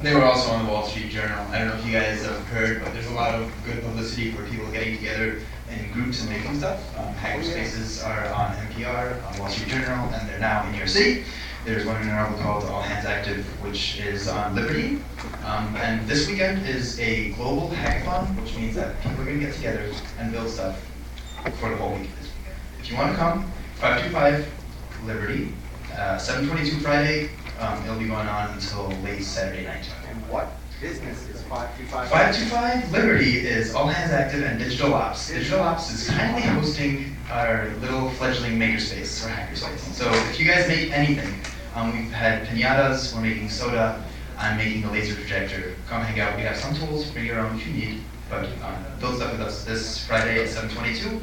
They were also on the Wall Street Journal. I don't know if you guys have heard, but there's a lot of good publicity for people getting together in groups and making stuff. Hackerspaces are on NPR, on Wall Street Journal, and they're now in New York City. There's one in Ann Arbor called All Hands Active, which is on Liberty. And this weekend is a global hackathon, which means that people are going to get together and build stuff for the whole week this weekend. If you want to come, 525 Liberty, 722 Friday. It'll be going on until late Saturday night. And what business is 525? 525 Liberty is All Hands Active and Digital Ops. Digital Ops is kindly hosting our little fledgling makerspace or hackerspace. So if you guys make anything, we've had pinatas, we're making soda, I'm making a laser projector. Come hang out. We have some tools, bring your own if you need, but build stuff with us this Friday at 7:22.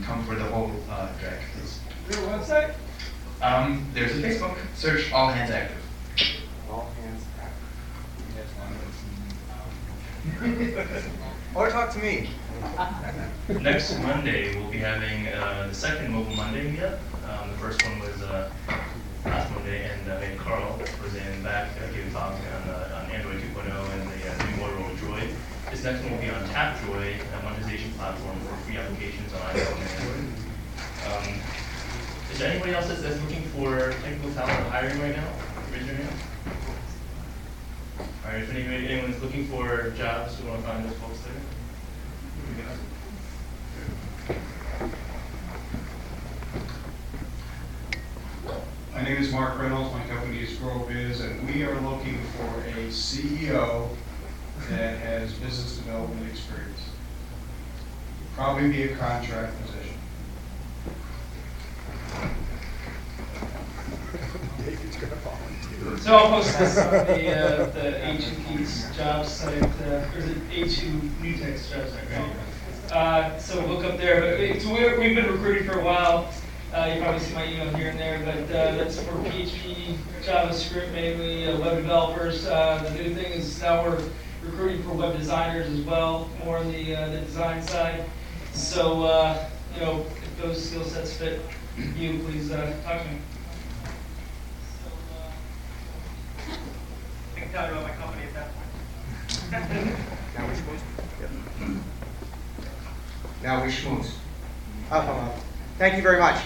Come for the whole drag, please. Is there a website? There's a Facebook. Search All Hands Active. All Hands Active. Or talk to me. Next Monday, we'll be having the second Mobile Monday meetup. The first one was last Monday, and Carl was in back giving talk on Android 2.0 and the new Motorola Droid. This next one will be on TapDroid, a monetization platform for free applications on iPhone and Android. Is there anybody else that's looking for technical talent or hiring right now? Raise your hand. All right, if anyone's looking for jobs, we want to find those folks there. My name is Mark Reynolds, my company is GrowBiz, and we are looking for a CEO that has business development experience. Probably be a contract position. So I'll post this on the A2Newtech's job site, or is it A2Newtech's job site, right? So look up there. But so we've been recruiting for a while. You probably see my email here and there, but that's for PHP, JavaScript mainly, web developers. The new thing is now we're recruiting for web designers as well, more on the design side. So you know, if those skill sets fit you, please talk to me. I can tell you about my company at that point. Now we schmooze. Yep. Now we schmooze. Thank you very much.